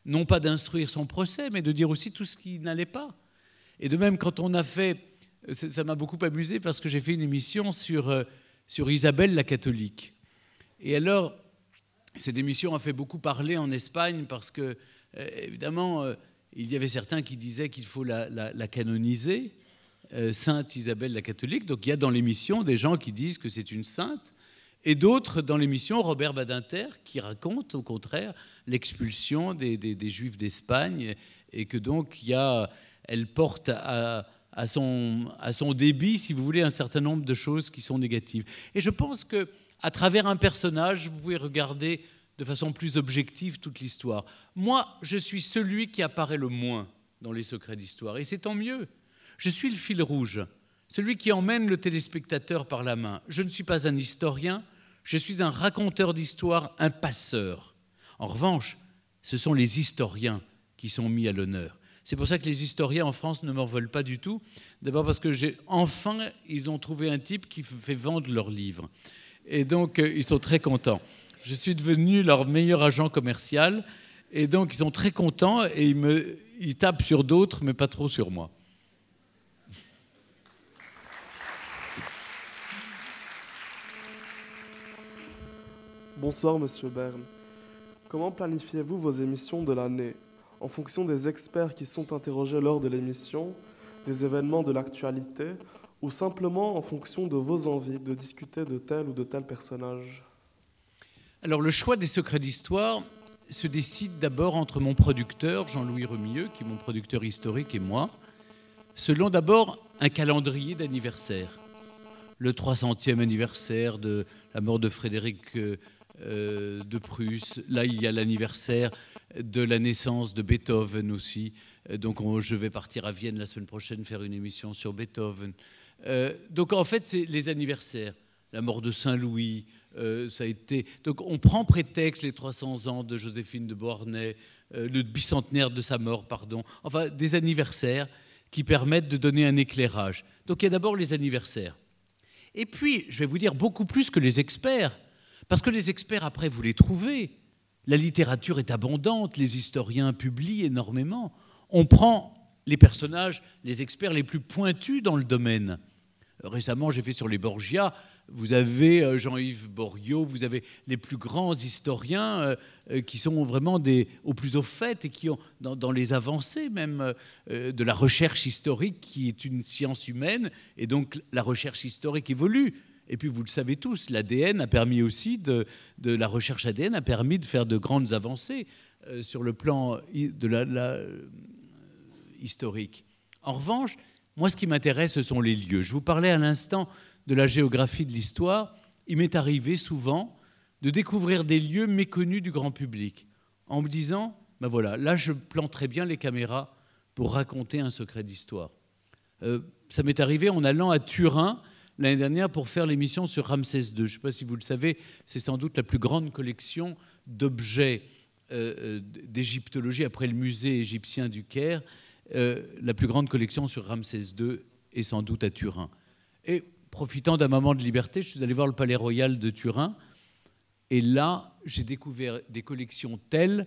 Non pas d'instruire son procès, mais de dire aussi tout ce qui n'allait pas. Et de même, quand on a fait... Ça m'a beaucoup amusé parce que j'ai fait une émission sur Isabelle la catholique. Et alors, cette émission a fait beaucoup parler en Espagne parce que, évidemment, il y avait certains qui disaient qu'il faut la canoniser, Sainte Isabelle la catholique. Donc il y a dans l'émission des gens qui disent que c'est une sainte, et d'autres dans l'émission, Robert Badinter, qui raconte au contraire l'expulsion des Juifs d'Espagne, et que donc elle porte à son débit, si vous voulez, un certain nombre de choses qui sont négatives. Et je pense qu'à travers un personnage, vous pouvez regarder de façon plus objective toute l'histoire. Moi, je suis celui qui apparaît le moins dans les secrets d'histoire, et c'est tant mieux. Je suis le fil rouge, celui qui emmène le téléspectateur par la main. Je ne suis pas un historien, je suis un raconteur d'histoire, un passeur. En revanche, ce sont les historiens qui sont mis à l'honneur. C'est pour ça que les historiens en France ne m'en veulent pas du tout. D'abord parce que ils ont trouvé un type qui fait vendre leurs livres. Et donc, ils sont très contents. Je suis devenu leur meilleur agent commercial. Et donc, ils sont très contents et ils tapent sur d'autres, mais pas trop sur moi. Bonsoir, Monsieur Bern. Comment planifiez-vous vos émissions de l'année ? En fonction des experts qui sont interrogés lors de l'émission, des événements de l'actualité, ou simplement en fonction de vos envies de discuter de tel ou de tel personnage ? Alors, le choix des secrets d'histoire se décide d'abord entre mon producteur, Jean-Louis Remilleux, qui est mon producteur historique, et moi, selon d'abord un calendrier d'anniversaire. Le 300e anniversaire de la mort de Frédéric de Prusse. Là, il y a l'anniversaire de la naissance de Beethoven aussi. Donc, je vais partir à Vienne la semaine prochaine faire une émission sur Beethoven. Donc, en fait, c'est les anniversaires. La mort de Saint-Louis, ça a été... Donc, on prend prétexte les 300 ans de Joséphine de Beauharnais, le bicentenaire de sa mort, pardon. Enfin, des anniversaires qui permettent de donner un éclairage. Donc, il y a d'abord les anniversaires. Et puis, je vais vous dire beaucoup plus que les experts. Parce que les experts, après, vous les trouvez. La littérature est abondante, les historiens publient énormément. On prend les personnages, les experts les plus pointus dans le domaine. Récemment, j'ai fait sur les Borgia. Vous avez Jean-Yves Borriaud, vous avez les plus grands historiens qui sont vraiment au plus au fait et qui ont, dans les avancées même de la recherche historique, qui est une science humaine, et donc la recherche historique évolue. Et puis, vous le savez tous, l'ADN a permis aussi de la recherche ADN a permis de faire de grandes avancées sur le plan de la historique. En revanche, moi, ce qui m'intéresse, ce sont les lieux. Je vous parlais à l'instant de la géographie de l'histoire. Il m'est arrivé souvent de découvrir des lieux méconnus du grand public en me disant, ben voilà, là, je planterai bien les caméras pour raconter un secret d'histoire. Ça m'est arrivé en allant à Turin l'année dernière pour faire l'émission sur Ramsès II. Je ne sais pas si vous le savez, c'est sans doute la plus grande collection d'objets d'égyptologie après le musée égyptien du Caire. La plus grande collection sur Ramsès II est sans doute à Turin. Et profitant d'un moment de liberté, je suis allé voir le Palais Royal de Turin. Et là, j'ai découvert des collections telles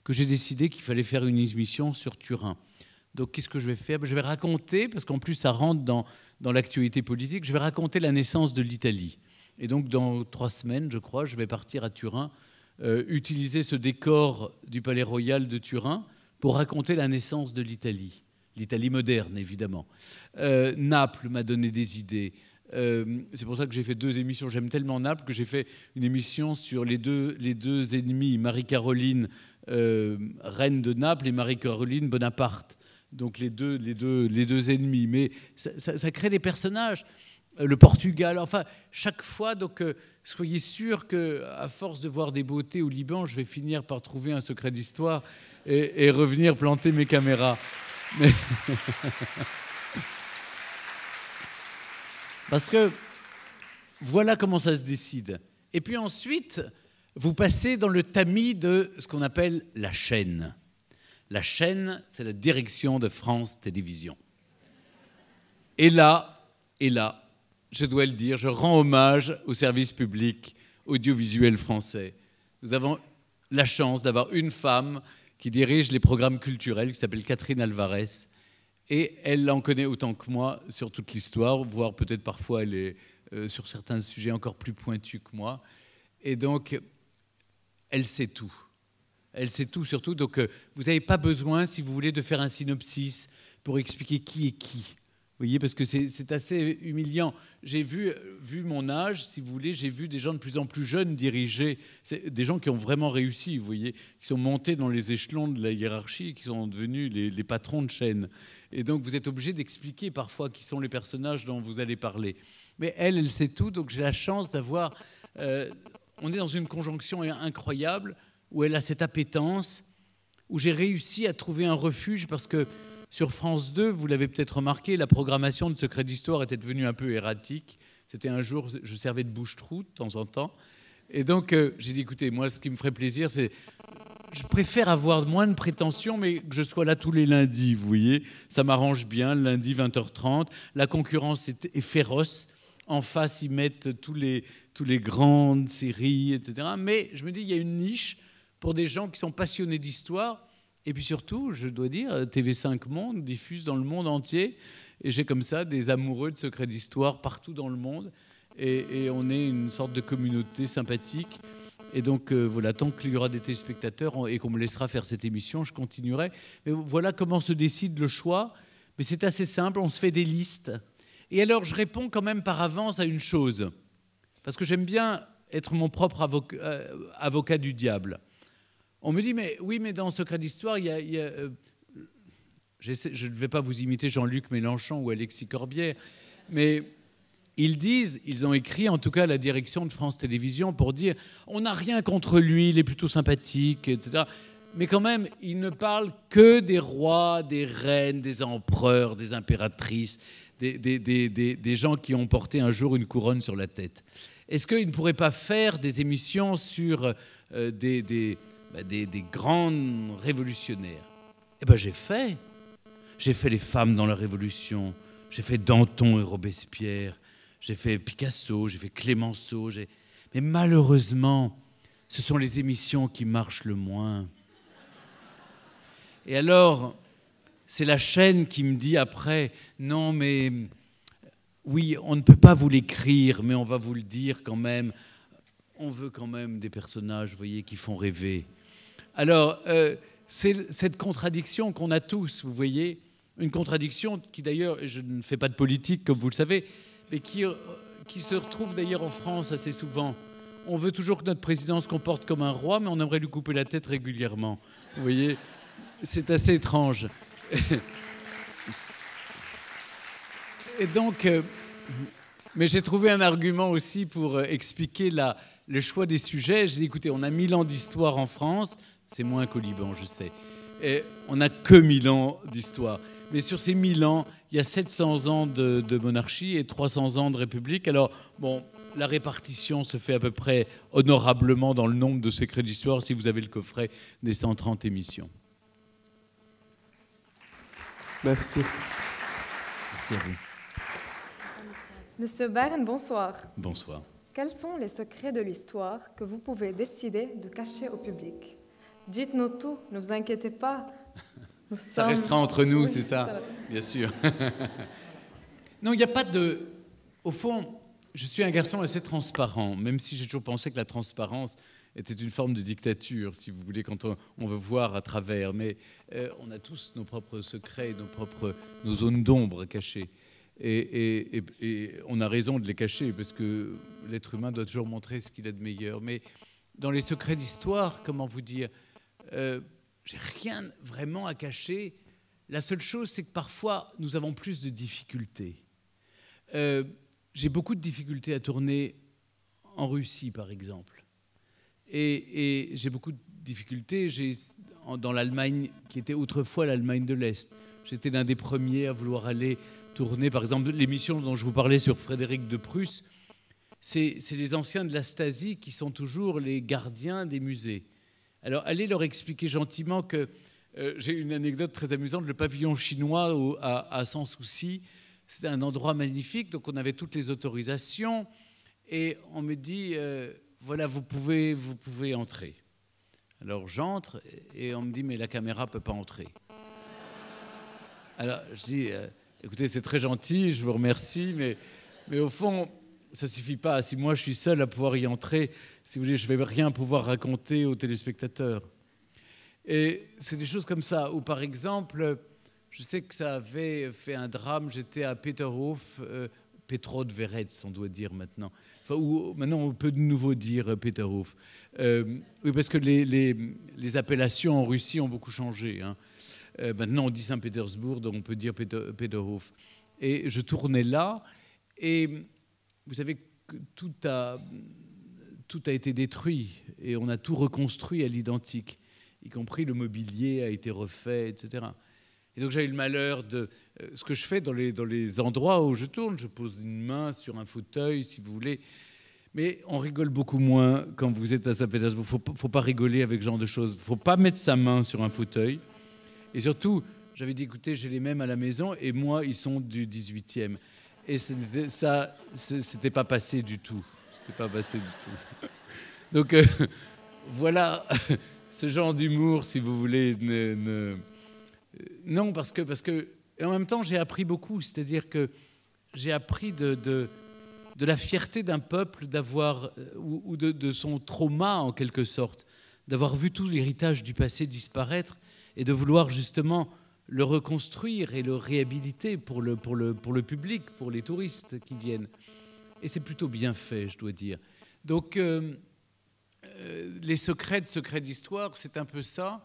que j'ai décidé qu'il fallait faire une émission sur Turin. Donc, qu'est-ce que je vais faire ? Je vais raconter, parce qu'en plus, ça rentre dans l'actualité politique, je vais raconter la naissance de l'Italie. Et donc, dans 3 semaines, je crois, je vais partir à Turin, utiliser ce décor du Palais Royal de Turin pour raconter la naissance de l'Italie. L'Italie moderne, évidemment. Naples m'a donné des idées. C'est pour ça que j'ai fait 2 émissions. J'aime tellement Naples que j'ai fait une émission sur les deux ennemis, Marie-Caroline, reine de Naples, et Marie-Caroline Bonaparte. Donc les deux ennemis. Mais ça crée des personnages. Le Portugal, enfin, chaque fois, donc soyez sûrs qu'à force de voir des beautés au Liban, je vais finir par trouver un secret d'histoire et revenir planter mes caméras. Mais parce que voilà comment ça se décide. Et puis ensuite, vous passez dans le tamis de ce qu'on appelle la chaîne. La chaîne, c'est la direction de France Télévisions. Et là, je dois le dire, je rends hommage au service public audiovisuel français. Nous avons la chance d'avoir une femme qui dirige les programmes culturels, qui s'appelle Catherine Alvarez, et elle en connaît autant que moi sur toute l'histoire, voire peut-être parfois elle est sur certains sujets encore plus pointus que moi. Et donc, elle sait tout. Elle sait tout surtout. Donc, vous n'avez pas besoin, si vous voulez, de faire un synopsis pour expliquer qui est qui. Vous voyez, parce que c'est assez humiliant. J'ai vu mon âge, si vous voulez, j'ai vu des gens de plus en plus jeunes diriger, des gens qui ont vraiment réussi, vous voyez, qui sont montés dans les échelons de la hiérarchie, qui sont devenus les patrons de chaîne. Et donc, vous êtes obligé d'expliquer parfois qui sont les personnages dont vous allez parler. Mais elle sait tout, donc j'ai la chance d'avoir... on est dans une conjonction incroyable où elle a cette appétence, où j'ai réussi à trouver un refuge parce que sur France 2, vous l'avez peut-être remarqué, la programmation de Secrets d'Histoire était devenue un peu erratique. C'était un jour, je servais de bouche-trou de temps en temps. Et donc, j'ai dit, écoutez, moi, ce qui me ferait plaisir, c'est... Je préfère avoir moins de prétentions, mais que je sois là tous les lundis, vous voyez. Ça m'arrange bien, le lundi, 20h30. La concurrence est féroce. En face, ils mettent tous les grandes séries, etc. Mais je me dis, il y a une niche pour des gens qui sont passionnés d'histoire. Et puis surtout, je dois dire, TV5 Monde diffuse dans le monde entier. Et j'ai comme ça des amoureux de Secrets d'Histoire partout dans le monde. Et on est une sorte de communauté sympathique. Et donc, voilà, tant qu'il y aura des téléspectateurs et qu'on me laissera faire cette émission, je continuerai. Mais voilà comment se décide le choix. Mais c'est assez simple, on se fait des listes. Et alors, je réponds quand même par avance à une chose. Parce que j'aime bien être mon propre avocat du diable. On me dit, mais oui, mais dans Secrets d'Histoire, il y a je ne vais pas vous imiter Jean-Luc Mélenchon ou Alexis Corbière, mais ils ont écrit, en tout cas, à la direction de France Télévisions pour dire, on n'a rien contre lui, il est plutôt sympathique, etc. Mais quand même, il ne parle que des rois, des reines, des empereurs, des impératrices, des gens qui ont porté un jour une couronne sur la tête. Est-ce qu'il ne pourrait pas faire des émissions sur des grands révolutionnaires? Eh bien, j'ai fait. J'ai fait les femmes dans la Révolution. J'ai fait Danton et Robespierre. J'ai fait Picasso. J'ai fait Clémenceau. Mais malheureusement, ce sont les émissions qui marchent le moins. Et alors, c'est la chaîne qui me dit après, non, mais oui, on ne peut pas vous l'écrire, mais on va vous le dire quand même. On veut quand même des personnages, vous voyez, qui font rêver. Alors, c'est cette contradiction qu'on a tous, vous voyez, une contradiction qui d'ailleurs, je ne fais pas de politique comme vous le savez, mais qui se retrouve d'ailleurs en France assez souvent. On veut toujours que notre président se comporte comme un roi, mais on aimerait lui couper la tête régulièrement. Vous voyez, c'est assez étrange. Et donc, mais j'ai trouvé un argument aussi pour expliquer le choix des sujets. J'ai dit, écoutez, on a 1000 ans d'histoire en France, c'est moins qu'au Liban, je sais. Et on n'a que 1000 ans d'histoire. Mais sur ces 1000 ans, il y a 700 ans de monarchie et 300 ans de république. Alors, bon, la répartition se fait à peu près honorablement dans le nombre de Secrets d'Histoire si vous avez le coffret des 130 émissions. Merci. Merci à vous. Monsieur Bern, bonsoir. Bonsoir. Quels sont les secrets de l'histoire que vous pouvez décider de cacher au public? Dites-nous tout, ne vous inquiétez pas. Ça restera entre nous, oui, c'est ça, bien sûr. Non, il n'y a pas de... Au fond, je suis un garçon assez transparent, même si j'ai toujours pensé que la transparence était une forme de dictature, si vous voulez, quand on veut voir à travers. Mais on a tous nos propres secrets, nos zones d'ombre cachées. Et on a raison de les cacher, parce que l'être humain doit toujours montrer ce qu'il a de meilleur. Mais dans les secrets d'histoire, comment vous dire, j'ai rien vraiment à cacher. La seule chose, c'est que parfois, nous avons plus de difficultés. J'ai beaucoup de difficultés à tourner en Russie, par exemple. Et j'ai beaucoup de difficultés dans l'Allemagne, qui était autrefois l'Allemagne de l'Est. J'étais l'un des premiers à vouloir aller tourner, par exemple, l'émission dont je vous parlais sur Frédéric de Prusse. C'est les anciens de la Stasi qui sont toujours les gardiens des musées. Alors, allez leur expliquer gentiment que J'ai une anecdote très amusante. Le pavillon chinois à Sans Souci, c'était un endroit magnifique. Donc on avait toutes les autorisations. Et on me dit, voilà, vous pouvez entrer. Alors j'entre et on me dit, mais la caméra ne peut pas entrer. Alors je dis, écoutez, c'est très gentil, je vous remercie, mais au fond, ça ne suffit pas. Si moi je suis seul à pouvoir y entrer, si vous voulez, je ne vais rien pouvoir raconter aux téléspectateurs. Et c'est des choses comme ça, où par exemple, je sais que ça avait fait un drame, j'étais à Peterhof, Petrov-Veretz, on doit dire maintenant. Enfin, où maintenant on peut de nouveau dire Peterhof. Oui, parce que les appellations en Russie ont beaucoup changé. Hein. Maintenant on dit Saint-Pétersbourg, donc on peut dire Peterhof. Et je tournais là, et vous savez que tout a été détruit, et on a tout reconstruit à l'identique, y compris le mobilier a été refait, etc. Et donc j'ai eu le malheur de... ce que je fais dans les endroits où je tourne, je pose une main sur un fauteuil, si vous voulez, mais on rigole beaucoup moins quand vous êtes à Saint-Pétersbourg. Il ne faut pas rigoler avec ce genre de choses. Il ne faut pas mettre sa main sur un fauteuil. Et surtout, j'avais dit, écoutez, j'ai les mêmes à la maison, et moi, ils sont du 18e. Et ça, c'était pas passé du tout. C'était pas passé du tout. Donc, voilà... Ce genre d'humour, si vous voulez, non, parce que et en même temps, j'ai appris beaucoup. C'est-à-dire que j'ai appris de la fierté d'un peuple d'avoir, ou de son trauma, en quelque sorte, d'avoir vu tout l'héritage du passé disparaître et de vouloir justement le reconstruire et le réhabiliter pour le public, pour les touristes qui viennent. Et c'est plutôt bien fait, je dois dire. Donc... les secrets d'histoire, c'est un peu ça.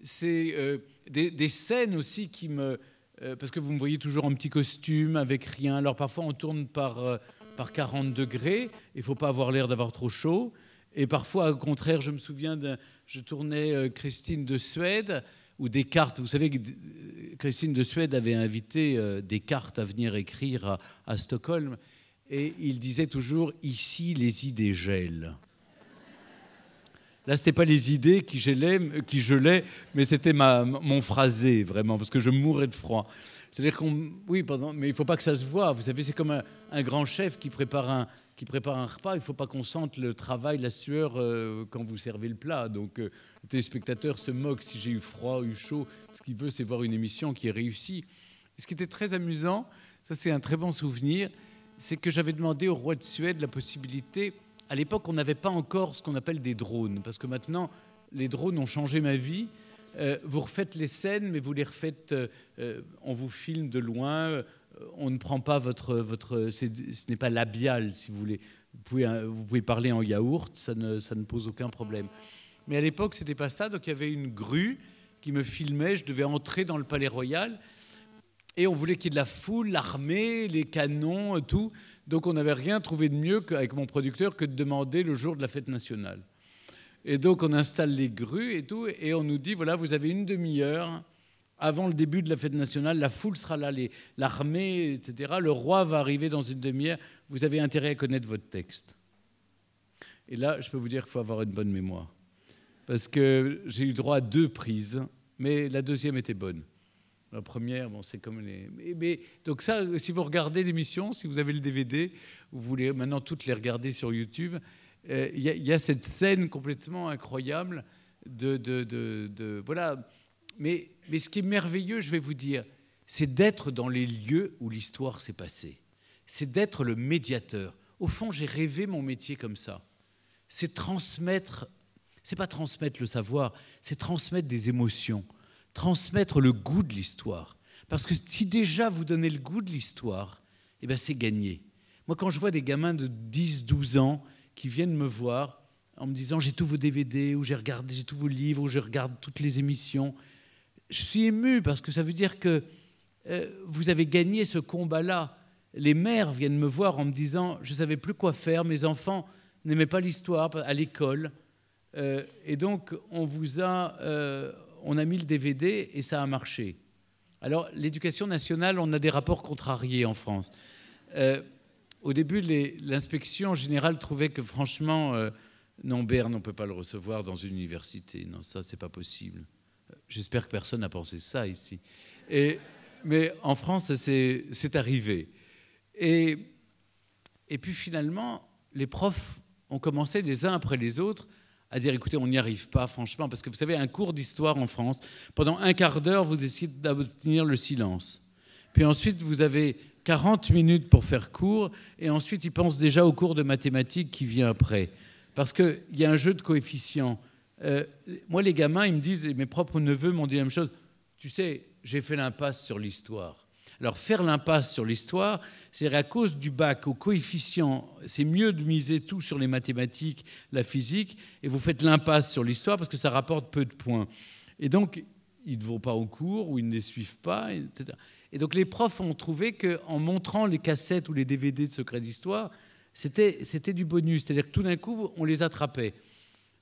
C'est des scènes aussi qui me... parce que vous me voyez toujours en petit costume, avec rien. Alors parfois, on tourne par 40 degrés. Il ne faut pas avoir l'air d'avoir trop chaud. Et parfois, au contraire, je me souviens, je tournais Christine de Suède, ou Descartes. Vous savez que Christine de Suède avait invité Descartes à venir écrire à Stockholm. Et il disait toujours, ici, les idées gèlent. Là, ce n'était pas les idées qui gelaient, mais c'était mon phrasé, vraiment, parce que je mourais de froid. C'est-à-dire mais il ne faut pas que ça se voie. Vous savez, c'est comme un grand chef qui prépare un repas. Il ne faut pas qu'on sente le travail, la sueur quand vous servez le plat. Donc, le téléspectateur se moque si j'ai eu froid, eu chaud. Ce qu'il veut, c'est voir une émission qui est réussie. Et ce qui était très amusant, ça c'est un très bon souvenir, c'est que j'avais demandé au roi de Suède la possibilité... À l'époque, on n'avait pas encore ce qu'on appelle des drones, parce que maintenant, les drones ont changé ma vie. Vous refaites les scènes, mais vous les refaites, on vous filme de loin, on ne prend pas ce n'est pas labial, si vous voulez. Vous pouvez parler en yaourt, ça ne pose aucun problème. Mais à l'époque, ce n'était pas ça, donc il y avait une grue qui me filmait, je devais entrer dans le Palais Royal, et on voulait qu'il y ait de la foule, l'armée, les canons, tout. Donc on n'avait rien trouvé de mieux avec mon producteur que de demander le jour de la fête nationale. Et donc on installe les grues et tout, et on nous dit, voilà, vous avez une demi-heure avant le début de la fête nationale, la foule sera là, l'armée, etc. Le roi va arriver dans une demi-heure, vous avez intérêt à connaître votre texte. Et là, je peux vous dire qu'il faut avoir une bonne mémoire. Parce que j'ai eu droit à 2 prises, mais la deuxième était bonne. La première, bon, c'est comme les... Mais, donc ça, si vous regardez l'émission, si vous avez le DVD, vous voulez maintenant toutes les regarder sur YouTube, il y a cette scène complètement incroyable voilà. Mais ce qui est merveilleux, je vais vous dire, c'est d'être dans les lieux où l'histoire s'est passée. C'est d'être le médiateur. Au fond, j'ai rêvé mon métier comme ça. C'est transmettre... C'est pas transmettre le savoir, c'est transmettre des émotions. Transmettre le goût de l'histoire. Parce que si déjà vous donnez le goût de l'histoire, eh bien c'est gagné. Moi, quand je vois des gamins de 10, 12 ans qui viennent me voir en me disant « j'ai tous vos DVD » ou « j'ai tous vos livres » ou « je regarde toutes les émissions », je suis ému parce que ça veut dire que vous avez gagné ce combat-là. Les mères viennent me voir en me disant « je ne savais plus quoi faire, mes enfants n'aimaient pas l'histoire à l'école. » Et donc, on a mis le DVD et ça a marché. Alors, l'éducation nationale, on a des rapports contrariés en France. Au début, l'inspection générale trouvait que, franchement, non, Berne, on ne peut pas le recevoir dans une université. Non, ça, c'est pas possible. J'espère que personne n'a pensé ça ici. Mais en France, c'est arrivé. Et puis finalement, les profs ont commencé les uns après les autres à dire, écoutez, on n'y arrive pas, franchement, parce que vous savez, un cours d'histoire en France, pendant un quart d'heure, vous essayez d'obtenir le silence. Puis ensuite, vous avez 40 minutes pour faire cours, et ensuite, ils pensent déjà au cours de mathématiques qui vient après. Parce qu'il y a un jeu de coefficients. Moi, les gamins, ils me disent, et mes propres neveux m'ont dit la même chose, tu sais, j'ai fait l'impasse sur l'histoire. Alors, faire l'impasse sur l'histoire, c'est à cause du bac au coefficient, c'est mieux de miser tout sur les mathématiques, la physique, et vous faites l'impasse sur l'histoire parce que ça rapporte peu de points. Et donc, ils ne vont pas au cours ou ils ne les suivent pas, etc. Et donc, les profs ont trouvé qu'en montrant les cassettes ou les DVD de Secrets d'Histoire, c'était du bonus. C'est-à-dire que tout d'un coup, on les attrapait.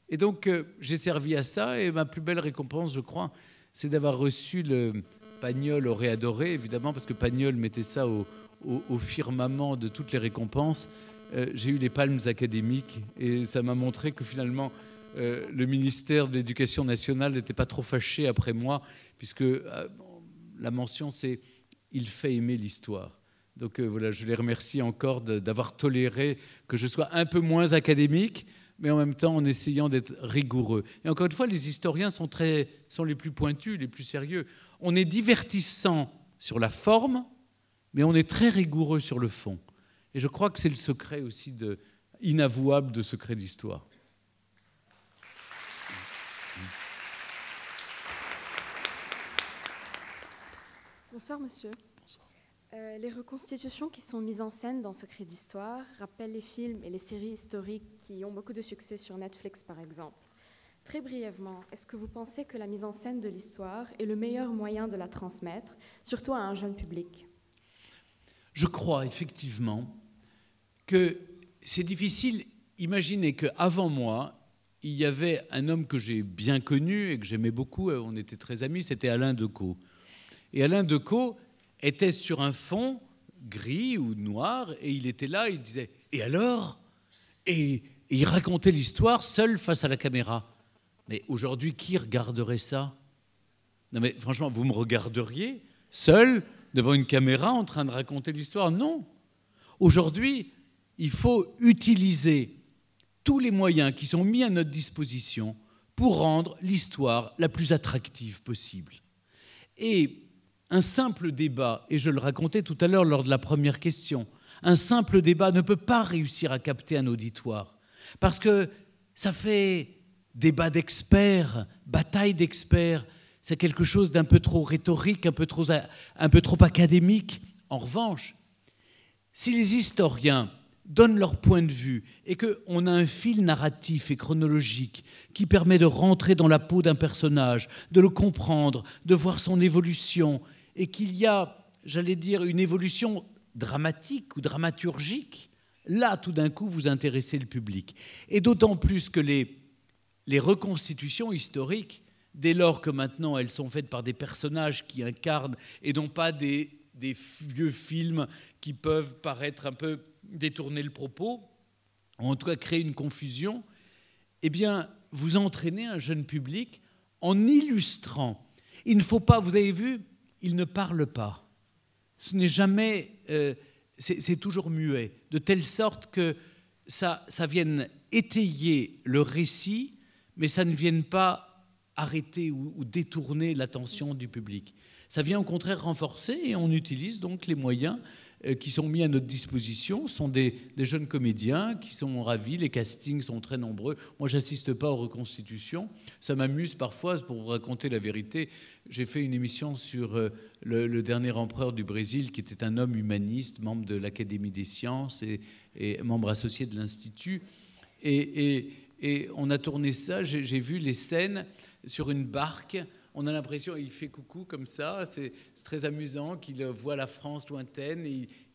Et donc, j'ai servi à ça, et ma plus belle récompense, je crois, c'est d'avoir reçu le... Pagnol aurait adoré, évidemment, parce que Pagnol mettait ça au firmament de toutes les récompenses. J'ai eu les palmes académiques et ça m'a montré que finalement, le ministère de l'Éducation nationale n'était pas trop fâché après moi, puisque la mention, c'est « il fait aimer l'histoire ». Donc voilà, je les remercie encore d'avoir toléré que je sois un peu moins académique, mais en même temps en essayant d'être rigoureux. Et encore une fois, les historiens sont les plus pointus, les plus sérieux. On est divertissant sur la forme, mais on est très rigoureux sur le fond. Et je crois que c'est le secret aussi inavouable de Secrets d'Histoire. Bonsoir, monsieur. Les reconstitutions qui sont mises en scène dans Secrets d'Histoire rappellent les films et les séries historiques qui ont beaucoup de succès sur Netflix, par exemple. Très brièvement, est-ce que vous pensez que la mise en scène de l'histoire est le meilleur moyen de la transmettre, surtout à un jeune public ? Je crois effectivement que c'est difficile. Imaginez qu'avant moi, il y avait un homme que j'ai bien connu et que j'aimais beaucoup, on était très amis, c'était Alain Decaux. Et Alain Decaux était sur un fond gris ou noir, et il était là, il disait « Et alors ?» et il racontait l'histoire seul face à la caméra. Mais aujourd'hui, qui regarderait ça? Non mais franchement, vous me regarderiez seul devant une caméra en train de raconter l'histoire? Non. Aujourd'hui, il faut utiliser tous les moyens qui sont mis à notre disposition pour rendre l'histoire la plus attractive possible. Et un simple débat, et je le racontais tout à l'heure lors de la première question, un simple débat ne peut pas réussir à capter un auditoire, parce que ça fait débat d'experts, bataille d'experts, c'est quelque chose d'un peu trop rhétorique, un peu trop académique. En revanche, si les historiens donnent leur point de vue et qu'on a un fil narratif et chronologique qui permet de rentrer dans la peau d'un personnage, de le comprendre, de voir son évolution, et qu'il y a, j'allais dire, une évolution dramatique ou dramaturgique, là, tout d'un coup, vous intéressez le public. Et d'autant plus que les reconstitutions historiques, dès lors que maintenant elles sont faites par des personnages qui incarnent et non pas des vieux films qui peuvent paraître un peu détourner le propos, ou en tout cas créer une confusion, eh bien, vous entraînez un jeune public en illustrant. Il ne faut pas, vous avez vu, il ne parle pas. Ce n'est jamais, c'est toujours muet, de telle sorte que ça vienne étayer le récit, mais ça ne vienne pas arrêter ou détourner l'attention du public. Ça vient au contraire renforcer, et on utilise donc les moyens qui sont mis à notre disposition. Ce sont des jeunes comédiens qui sont ravis, les castings sont très nombreux. Moi, je n'assiste pas aux reconstitutions. Ça m'amuse parfois, pour vous raconter la vérité. J'ai fait une émission sur le dernier empereur du Brésil, qui était un homme humaniste, membre de l'Académie des sciences et membre associé de l'Institut. Et on a tourné ça, j'ai vu les scènes sur une barque. On a l'impression, il fait coucou comme ça, c'est très amusant qu'il voit la France lointaine,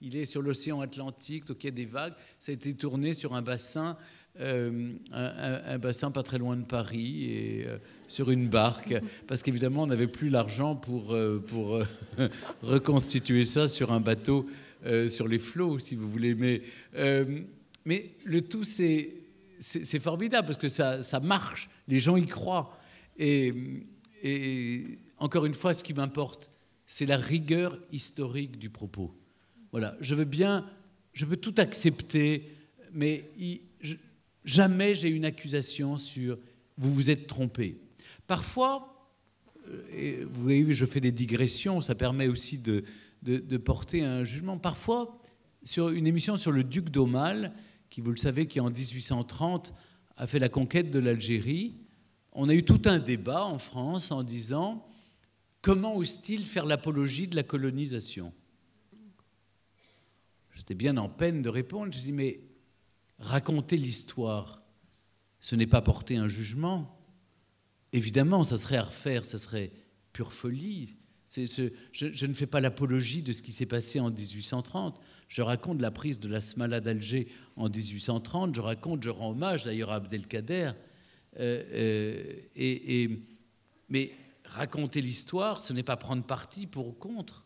il est sur l'océan Atlantique, donc il y a des vagues. Ça a été tourné sur un bassin, un bassin pas très loin de Paris, et sur une barque, parce qu'évidemment on n'avait plus l'argent pour reconstituer ça sur un bateau, sur les flots, si vous voulez. Mais le tout, c'est formidable, parce que ça marche, les gens y croient. Et encore une fois, ce qui m'importe, c'est la rigueur historique du propos. Voilà, je peux tout accepter, mais jamais j'ai une accusation sur « vous vous êtes trompé ». Parfois, et vous voyez, je fais des digressions, ça permet aussi de porter un jugement. Parfois, sur une émission sur le duc d'Aumale, qui, vous le savez, qui en 1830 a fait la conquête de l'Algérie, on a eu tout un débat en France en disant « comment ose-t-il faire l'apologie de la colonisation ?» J'étais bien en peine de répondre. Je dis, mais raconter l'histoire, ce n'est pas porter un jugement. Évidemment, ça serait à refaire, ça serait pure folie. Je ne fais pas l'apologie de ce qui s'est passé en 1830. Je raconte la prise de la Smala d'Alger en 1830. Je rends hommage d'ailleurs à Abdelkader. Mais raconter l'histoire, ce n'est pas prendre parti pour ou contre.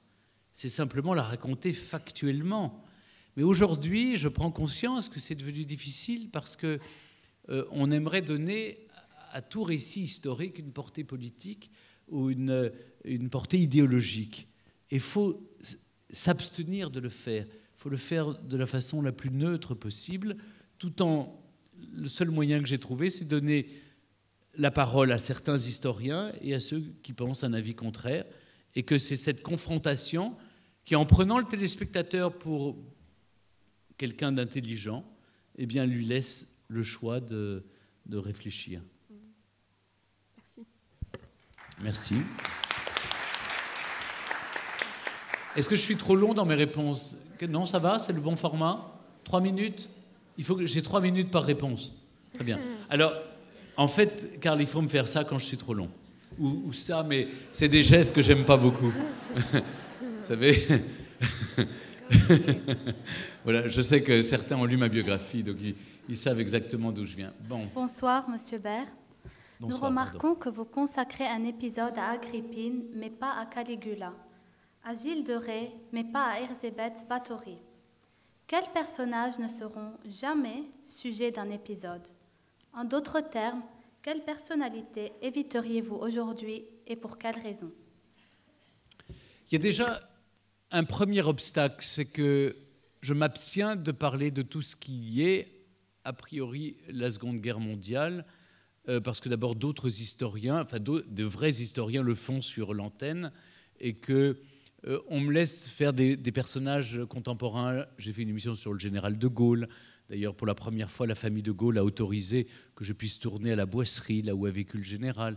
C'est simplement la raconter factuellement. Mais aujourd'hui, je prends conscience que c'est devenu difficile parce qu'on aimerait donner à tout récit historique une portée politique ou une portée idéologique. Et il faut s'abstenir de le faire. Il faut le faire de la façon la plus neutre possible, tout en... Le seul moyen que j'ai trouvé, c'est donner la parole à certains historiens et à ceux qui pensent un avis contraire, et que c'est cette confrontation qui, en prenant le téléspectateur pour quelqu'un d'intelligent, eh bien, lui laisse le choix de réfléchir. Merci. Merci. Est-ce que je suis trop long dans mes réponses? Non, ça va, c'est le bon format. 3 minutes? Il faut que j'ai 3 minutes par réponse. Très bien. Alors, en fait, Karl, il faut me faire ça quand je suis trop long. Ou ça, mais c'est des gestes que j'aime pas beaucoup. Vous savez. Voilà, je sais que certains ont lu ma biographie, donc ils savent exactement d'où je viens. Bon. Bonsoir, Monsieur Baird. Nous remarquons que vous consacrez un épisode à Agrippine, mais pas à Caligula, à Gilles de Rais, mais pas à Erzébeth Báthory. Quels personnages ne seront jamais sujets d'un épisode? En d'autres termes, quelle personnalité éviteriez-vous aujourd'hui et pour quelles raisons? Il y a déjà un premier obstacle, c'est que je m'abstiens de parler de tout ce qui y est, a priori, la Seconde Guerre mondiale, parce que d'abord d'autres historiens, enfin de vrais historiens le font sur l'antenne, et que on me laisse faire des personnages contemporains. J'ai fait une émission sur le général de Gaulle. D'ailleurs, pour la première fois, la famille de Gaulle a autorisé que je puisse tourner à la Boisserie, là où a vécu le général.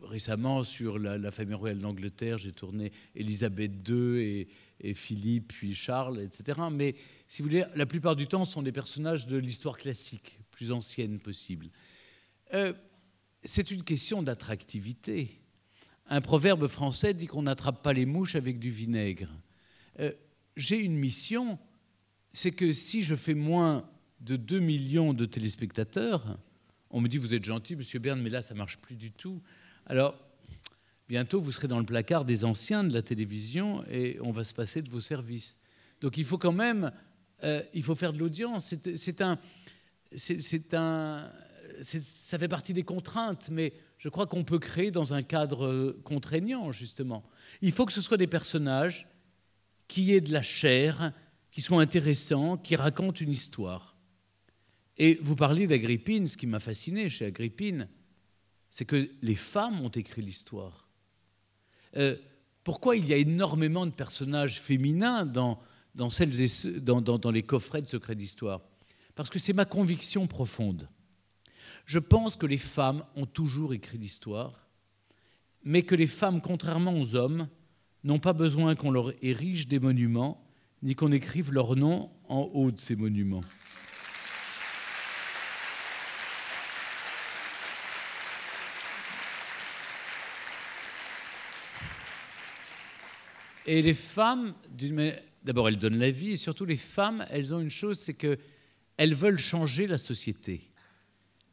Récemment, sur la famille royale d'Angleterre, j'ai tourné Élisabeth II et Philippe, puis Charles, etc. Mais, si vous voulez, la plupart du temps, ce sont des personnages de l'histoire classique, plus ancienne possible. C'est une question d'attractivité. Un proverbe français dit qu'on n'attrape pas les mouches avec du vinaigre. J'ai une mission, c'est que si je fais moins de 2 millions de téléspectateurs, on me dit « vous êtes gentil, Monsieur Baird, mais là, ça ne marche plus du tout ». Alors, bientôt, vous serez dans le placard des anciens de la télévision et on va se passer de vos services. Donc, il faut quand même il faut faire de l'audience. Ça fait partie des contraintes, mais je crois qu'on peut créer dans un cadre contraignant, justement. Il faut que ce soit des personnages qui aient de la chair, qui soient intéressants, qui racontent une histoire. Et vous parliez d'Agrippine, ce qui m'a fasciné chez Agrippine, c'est que les femmes ont écrit l'histoire. Pourquoi il y a énormément de personnages féminins dans les coffrets de Secrets d'Histoire? Parce que c'est ma conviction profonde. Je pense que les femmes ont toujours écrit l'histoire, mais que les femmes, contrairement aux hommes, n'ont pas besoin qu'on leur érige des monuments, ni qu'on écrive leur nom en haut de ces monuments. Et les femmes, d'abord, elles donnent la vie, et surtout les femmes, elles ont une chose, c'est qu'elles veulent changer la société.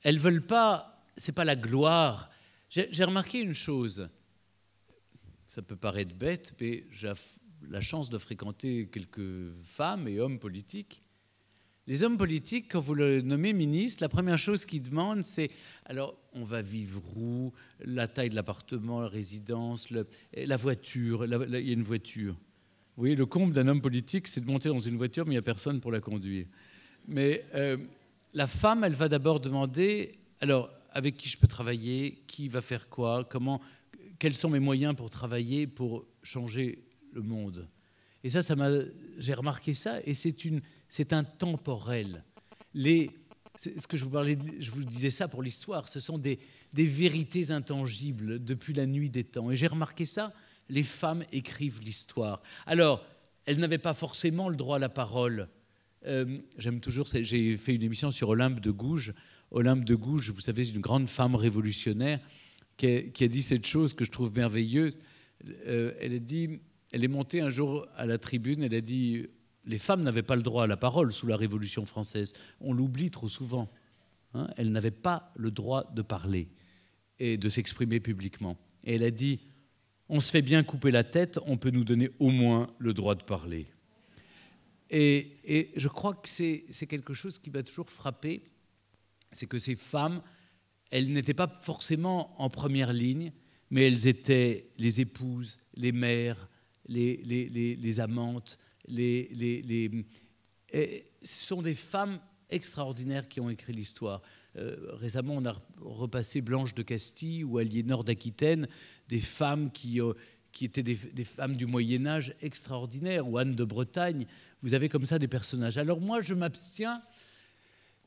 Elles veulent pas, c'est pas la gloire. J'ai remarqué une chose, ça peut paraître bête, mais j'ai la chance de fréquenter quelques femmes et hommes politiques. Les hommes politiques, quand vous le nommez ministre, la première chose qu'ils demandent, c'est alors on va vivre où, la taille de l'appartement, la résidence, la voiture. Il y a une voiture. Vous voyez, le comble d'un homme politique, c'est de monter dans une voiture, mais il n'y a personne pour la conduire. Mais la femme, elle va d'abord demander alors avec qui je peux travailler, qui va faire quoi, quels sont mes moyens pour travailler, pour changer le monde. Et ça j'ai remarqué ça, et c'est intemporel. Ce que je vous disais ça pour l'histoire, ce sont des vérités intangibles depuis la nuit des temps. Et j'ai remarqué ça, les femmes écrivent l'histoire. Alors, elles n'avaient pas forcément le droit à la parole. J'aime toujours, j'ai fait une émission sur Olympe de Gouges. Olympe de Gouges, vous savez, c'est une grande femme révolutionnaire qui a dit cette chose que je trouve merveilleuse. Elle est montée un jour à la tribune, elle a dit « Les femmes n'avaient pas le droit à la parole sous la Révolution française. On l'oublie trop souvent. Hein, elles n'avaient pas le droit de parler et de s'exprimer publiquement. » Et elle a dit « On se fait bien couper la tête, on peut nous donner au moins le droit de parler. » Et je crois que c'est quelque chose qui m'a toujours frappé, c'est que ces femmes, elles n'étaient pas forcément en première ligne, mais elles étaient les épouses, les mères, les amantes, ce sont des femmes extraordinaires qui ont écrit l'histoire. Récemment, on a repassé Blanche de Castille ou Aliénor d'Aquitaine, des femmes qui étaient des femmes du Moyen-Âge extraordinaires, ou Anne de Bretagne. Vous avez comme ça des personnages. Alors moi, je m'abstiens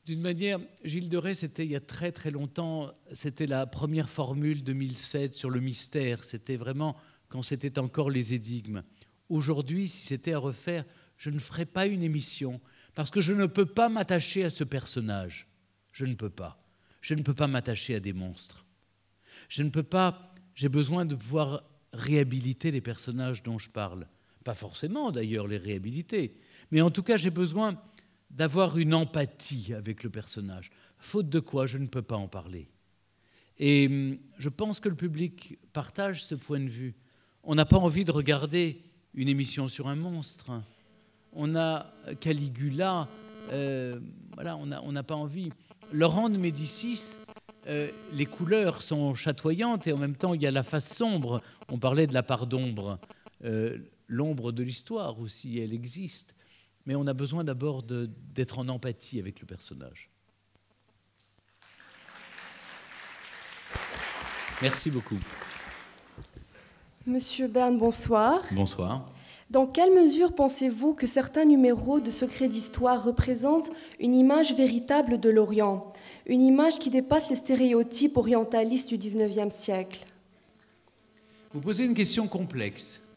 d'une manière... Gilles de Rais, c'était il y a très très longtemps, c'était la première formule 2007 sur le mystère. C'était vraiment quand c'était encore les énigmes. Aujourd'hui, si c'était à refaire, je ne ferais pas une émission parce que je ne peux pas m'attacher à ce personnage. Je ne peux pas. Je ne peux pas m'attacher à des monstres. Je ne peux pas... J'ai besoin de pouvoir réhabiliter les personnages dont je parle. Pas forcément, d'ailleurs, les réhabiliter. Mais en tout cas, j'ai besoin d'avoir une empathie avec le personnage. Faute de quoi, je ne peux pas en parler. Et je pense que le public partage ce point de vue. On n'a pas envie de regarder une émission sur un monstre. On a Caligula, voilà, on n'a pas envie. Laurent de Médicis, les couleurs sont chatoyantes et en même temps il y a la face sombre. On parlait de la part d'ombre. L'ombre de l'histoire aussi, elle existe. Mais on a besoin d'abord d'être en empathie avec le personnage. Merci beaucoup. Monsieur Bern, bonsoir. Bonsoir. Dans quelle mesure pensez-vous que certains numéros de Secrets d'Histoire représentent une image véritable de l'Orient, une image qui dépasse les stéréotypes orientalistes du XIXe siècle? Vous posez une question complexe,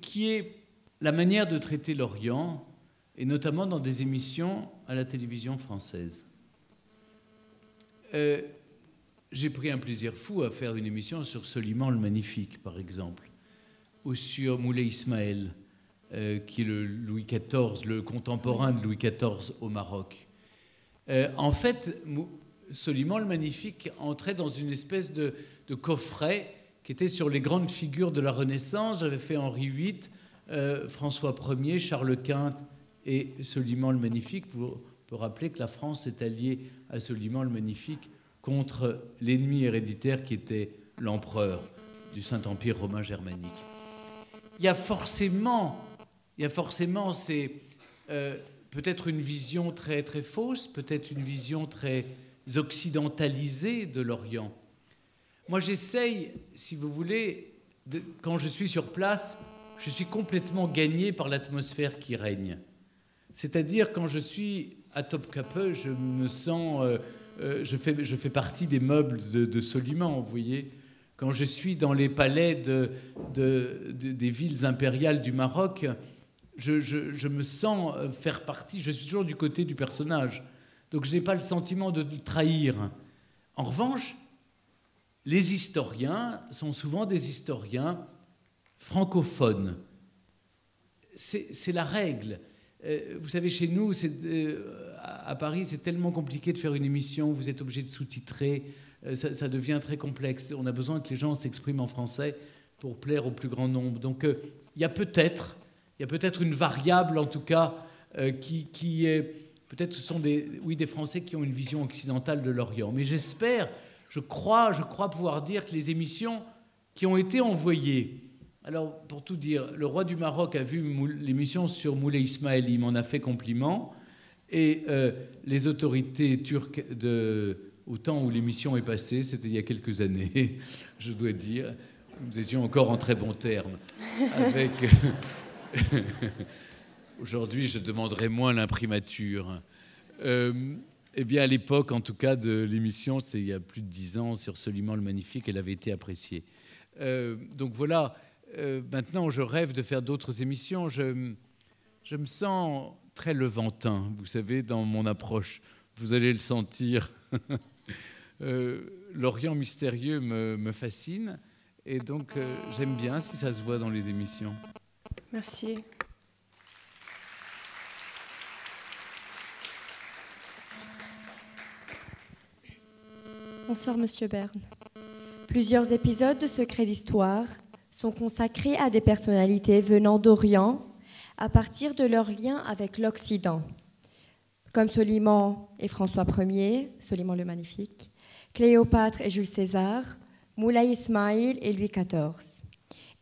qui est la manière de traiter l'Orient, et notamment dans des émissions à la télévision française. J'ai pris un plaisir fou à faire une émission sur Soliman le Magnifique, par exemple, ou sur Moulay Ismaël, qui est le Louis XIV, le contemporain de Louis XIV au Maroc. En fait, Soliman le Magnifique entrait dans une espèce de coffret qui était sur les grandes figures de la Renaissance. J'avais fait Henri VIII, François Ier, Charles Quint et Soliman le Magnifique. Vous pouvez rappeler que la France est alliée à Soliman le Magnifique contre l'ennemi héréditaire qui était l'empereur du Saint-Empire romain germanique. Il y a forcément c'est peut-être une vision très, très fausse, peut-être une vision très occidentalisée de l'Orient. Moi, j'essaye, si vous voulez, quand je suis sur place, je suis complètement gagné par l'atmosphère qui règne. C'est-à-dire, quand je suis à Topkapi, je me sens... je fais partie des meubles de Soliman, vous voyez. Quand je suis dans les palais des villes impériales du Maroc, je me sens faire partie, je suis toujours du côté du personnage. Donc je n'ai pas le sentiment de trahir. En revanche, les historiens sont souvent des historiens francophones. C'est la règle. Vous savez, chez nous, à Paris, c'est tellement compliqué de faire une émission, vous êtes obligé de sous-titrer, ça devient très complexe. On a besoin que les gens s'expriment en français pour plaire au plus grand nombre. Donc il y a peut-être une variable, en tout cas, qui est... Peut-être ce sont des Français qui ont une vision occidentale de l'Orient. Mais je crois pouvoir dire que les émissions qui ont été envoyées... Alors, pour tout dire, le roi du Maroc a vu l'émission sur Moulay Ismaël, il m'en a fait compliment. Et les autorités turques, au temps où l'émission est passée, c'était il y a quelques années, je dois dire, nous étions encore en très bons termes. Avec... Aujourd'hui, je demanderais moins l'imprimature. Eh bien, à l'époque, en tout cas, de l'émission, c'était il y a plus de 10 ans, sur Soliman le Magnifique, elle avait été appréciée. Donc voilà... maintenant, je rêve de faire d'autres émissions. Je me sens très levantin, vous savez, dans mon approche. Vous allez le sentir. L'Orient mystérieux me fascine. Et donc, j'aime bien si ça se voit dans les émissions. Merci. Bonsoir, Monsieur Bern. Plusieurs épisodes de Secrets d'Histoire sont consacrés à des personnalités venant d'Orient à partir de leur lien avec l'Occident, comme Soliman et François Ier, Soliman le Magnifique, Cléopâtre et Jules César, Moulay Ismaïl et Louis XIV.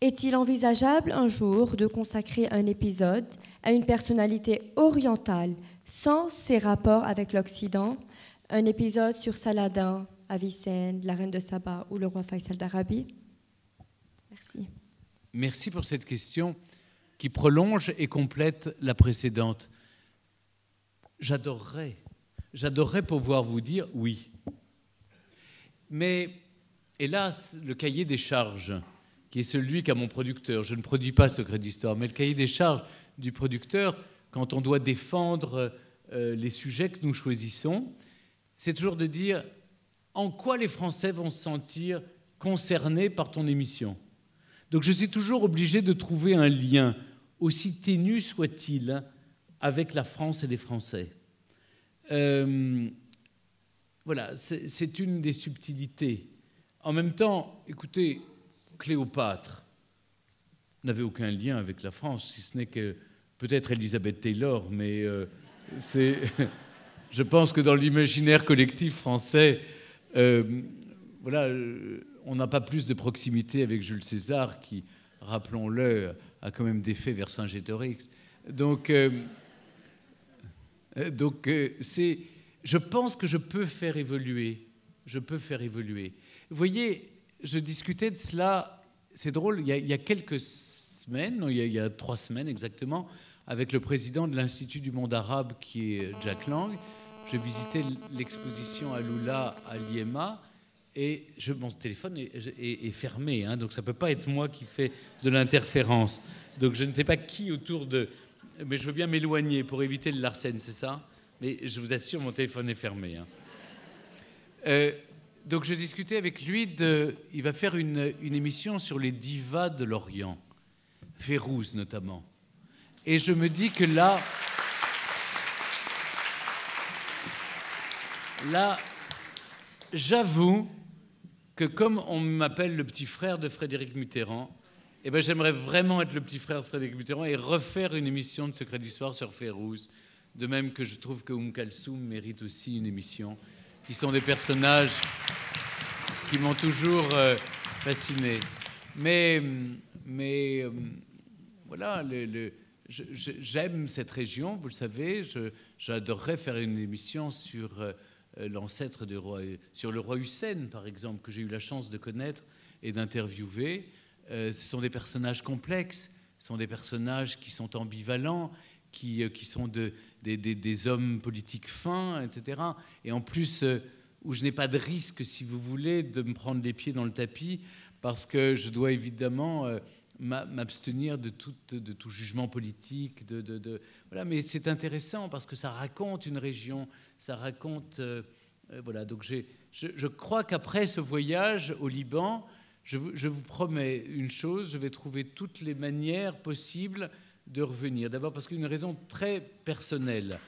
Est-il envisageable un jour de consacrer un épisode à une personnalité orientale sans ses rapports avec l'Occident, un épisode sur Saladin, Avicenne, la reine de Saba ou le roi Faisal d'Arabie? Merci. Merci pour cette question qui prolonge et complète la précédente. J'adorerais pouvoir vous dire oui. Mais hélas, le cahier des charges, qui est celui qu'a mon producteur, je ne produis pas Secrets d'Histoire, mais le cahier des charges du producteur, quand on doit défendre les sujets que nous choisissons, c'est toujours de dire en quoi les Français vont se sentir concernés par ton émission. Donc je suis toujours obligé de trouver un lien, aussi ténu soit-il, avec la France et les Français. Voilà, c'est une des subtilités. En même temps, écoutez, Cléopâtre n'avait aucun lien avec la France, si ce n'est que peut-être Elizabeth Taylor, mais je pense que dans l'imaginaire collectif français, voilà... on n'a pas plus de proximité avec Jules César, qui, rappelons-le, a quand même des faits vers Saint-Gétorix. Donc je pense que je peux faire évoluer. Vous voyez, je discutais de cela, c'est drôle, il y a quelques semaines, non, il y a 3 semaines exactement, avec le président de l'Institut du monde arabe, qui est Jack Lang. Je visitais l'exposition Aloula à l'IMA, et mon téléphone est fermé, hein, donc ça ne peut pas être moi qui fais de l'interférence. Donc je ne sais pas qui autour de... Mais je veux bien m'éloigner pour éviter le Larsen, c'est ça? Mais je vous assure, mon téléphone est fermé. Hein. Donc je discutais avec lui, il va faire une émission sur les divas de l'Orient, Férouz notamment. Et je me dis que là, j'avoue que comme on m'appelle le petit frère de Frédéric Mitterrand, eh ben j'aimerais vraiment être le petit frère de Frédéric Mitterrand et refaire une émission de Secrets d'Histoire sur Férouz. De même que je trouve que Kalsoum mérite aussi une émission, qui sont des personnages qui m'ont toujours fasciné. Mais voilà, j'aime cette région, vous le savez. J'adorerais faire une émission sur l'ancêtre du roi, sur le roi Hussein, par exemple, que j'ai eu la chance de connaître et d'interviewer. Ce sont des personnages complexes, ce sont des personnages qui sont ambivalents, qui sont des hommes politiques fins, etc. Et en plus, où je n'ai pas de risque, si vous voulez, de me prendre les pieds dans le tapis, parce que je dois évidemment m'abstenir de tout jugement politique. Voilà. Mais c'est intéressant parce que ça raconte une région, ça raconte... voilà. Donc je crois qu'après ce voyage au Liban, je vous promets une chose, je vais trouver toutes les manières possibles de revenir. D'abord parce qu'une raison très personnelle.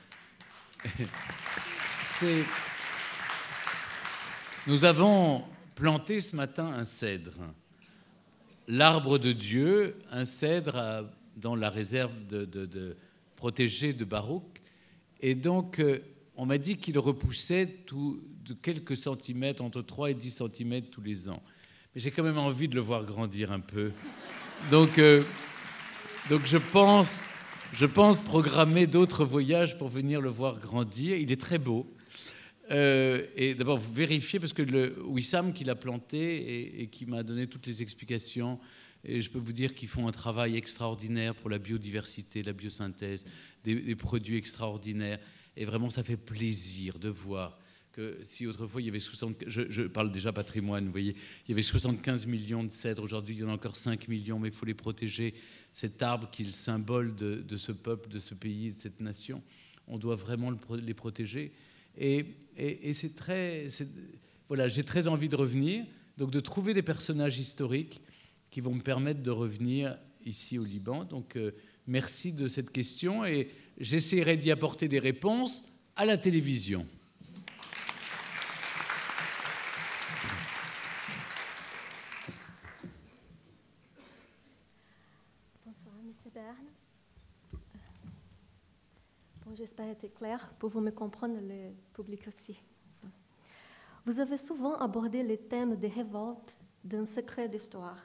Nous avons planté ce matin un cèdre. L'arbre de Dieu, un cèdre dans la réserve protégé de Barouk. Et donc, on m'a dit qu'il repoussait de quelques centimètres, entre 3 et 10 centimètres tous les ans. Mais j'ai quand même envie de le voir grandir un peu. Donc je pense programmer d'autres voyages pour venir le voir grandir. Il est très beau. Et d'abord, vous vérifiez, parce que Wissam qui l'a planté et qui m'a donné toutes les explications, et je peux vous dire qu'ils font un travail extraordinaire pour la biodiversité, la biosynthèse, des produits extraordinaires. Et vraiment, ça fait plaisir de voir que si autrefois il y avait je parle déjà patrimoine, vous voyez, il y avait 75 millions de cèdres, aujourd'hui il y en a encore 5 millions, mais il faut les protéger. Cet arbre qui est le symbole de ce peuple, de ce pays, de cette nation, on doit vraiment les protéger. Et voilà, j'ai très envie de revenir, donc de trouver des personnages historiques qui vont me permettre de revenir ici au Liban. Donc merci de cette question et j'essaierai d'y apporter des réponses à la télévision. Bonsoir, M. Bern. Bon, j'espère être clair pour vous me comprendre, le public aussi. Vous avez souvent abordé le thème des révoltes d'un secret d'histoire.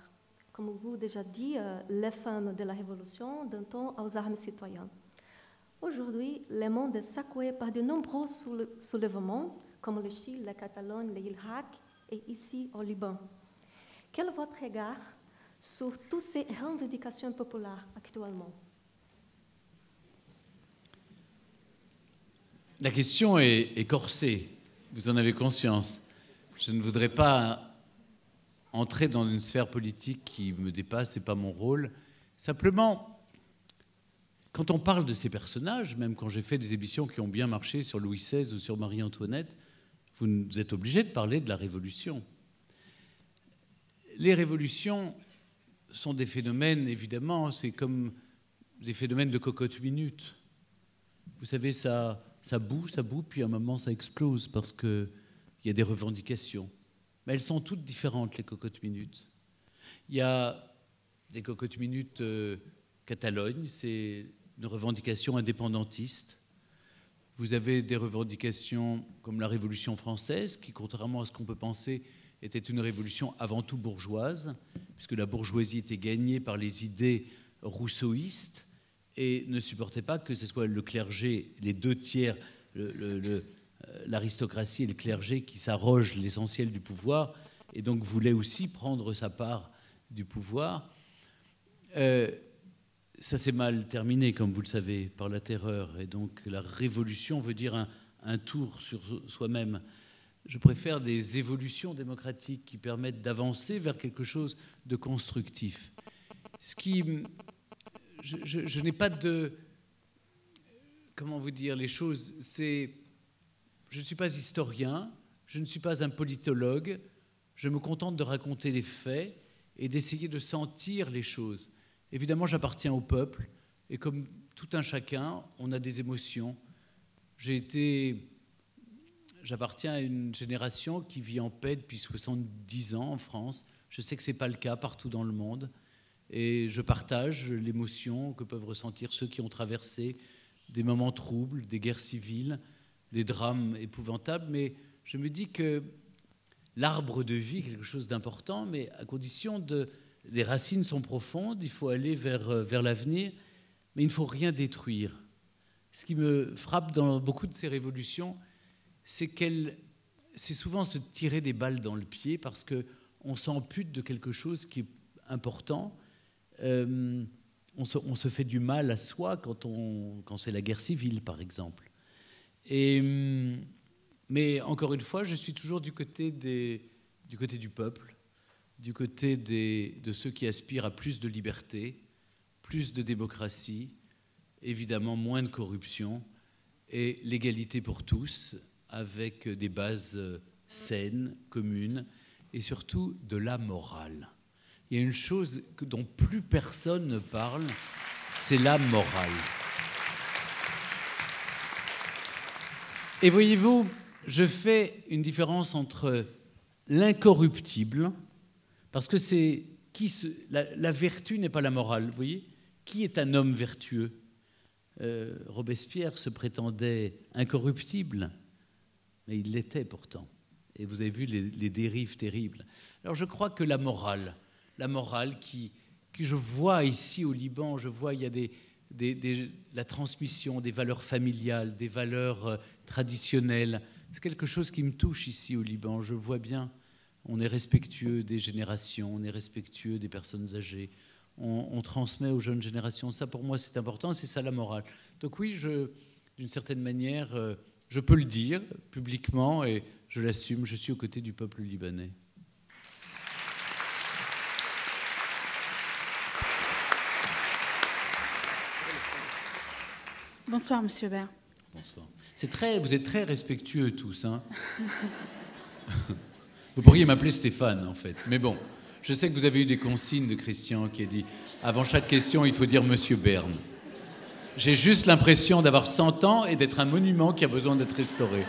Comme vous déjà dit, les femmes de la Révolution d'un temps aux armes citoyennes. Aujourd'hui, le monde est secoué par de nombreux soulèvements, comme le Chili, la Catalogne, l'Irak et ici au Liban. Quel est votre regard sur toutes ces revendications populaires actuellement? La question est corsée, vous en avez conscience. Je ne voudrais pas entrer dans une sphère politique qui me dépasse, ce n'est pas mon rôle. Simplement, quand on parle de ces personnages, même quand j'ai fait des émissions qui ont bien marché sur Louis XVI ou sur Marie-Antoinette, vous êtes obligé de parler de la Révolution. Les révolutions sont des phénomènes, évidemment, c'est comme des phénomènes de cocotte minute. Vous savez, ça boue, puis à un moment, ça explose parce qu'il y a des revendications. Mais elles sont toutes différentes, les cocottes minutes. Il y a des cocottes minutes Catalogne, c'est une revendication indépendantiste. Vous avez des revendications comme la Révolution française, qui, contrairement à ce qu'on peut penser, était une révolution avant tout bourgeoise, puisque la bourgeoisie était gagnée par les idées rousseauistes et ne supportait pas que ce soit le clergé, les deux tiers, l'aristocratie et le clergé qui s'arrogent l'essentiel du pouvoir, et donc voulait aussi prendre sa part du pouvoir. Ça s'est mal terminé, comme vous le savez, par la terreur, et donc la révolution veut dire un tour sur soi-même. Je préfère des évolutions démocratiques qui permettent d'avancer vers quelque chose de constructif. Je n'ai pas de... Comment vous dire les choses? Je ne suis pas historien, je ne suis pas un politologue, je me contente de raconter les faits et d'essayer de sentir les choses. Évidemment, j'appartiens au peuple, et comme tout un chacun, on a des émotions. J'appartiens à une génération qui vit en paix depuis 70 ans en France. Je sais que ce n'est pas le cas partout dans le monde, et je partage l'émotion que peuvent ressentir ceux qui ont traversé des moments troubles, des guerres civiles, des drames épouvantables, mais je me dis que l'arbre de vie est quelque chose d'important, mais à condition les racines sont profondes, il faut aller vers l'avenir, mais il ne faut rien détruire. Ce qui me frappe dans beaucoup de ces révolutions, c'est souvent se tirer des balles dans le pied parce qu'on s'ampute de quelque chose qui est important. On se fait du mal à soi quand c'est la guerre civile, par exemple. Mais encore une fois, je suis toujours du côté du peuple, du côté de ceux qui aspirent à plus de liberté, plus de démocratie, évidemment moins de corruption et l'égalité pour tous avec des bases saines, communes et surtout de la morale. Il y a une chose dont plus personne ne parle, c'est la morale. Et voyez-vous, je fais une différence entre l'incorruptible, parce que la vertu n'est pas la morale, vous voyez? Qui est un homme vertueux? Robespierre se prétendait incorruptible, mais il l'était pourtant. Et vous avez vu les dérives terribles. Alors je crois que la morale qui je vois ici au Liban, je vois il y a la transmission des valeurs familiales, des valeurs traditionnelles. C'est quelque chose qui me touche ici au Liban. Je vois bien, on est respectueux des générations, on est respectueux des personnes âgées. On transmet aux jeunes générations. Ça, pour moi, c'est important, c'est ça la morale. Donc oui, d'une certaine manière, je peux le dire publiquement et je l'assume, je suis aux côtés du peuple libanais. Bonsoir, Monsieur Bert. Bonsoir. Vous êtes très respectueux tous. Hein. Vous pourriez m'appeler Stéphane, en fait. Mais bon, je sais que vous avez eu des consignes de Christian qui a dit « Avant chaque question, il faut dire Monsieur Bern ». J'ai juste l'impression d'avoir 100 ans et d'être un monument qui a besoin d'être restauré.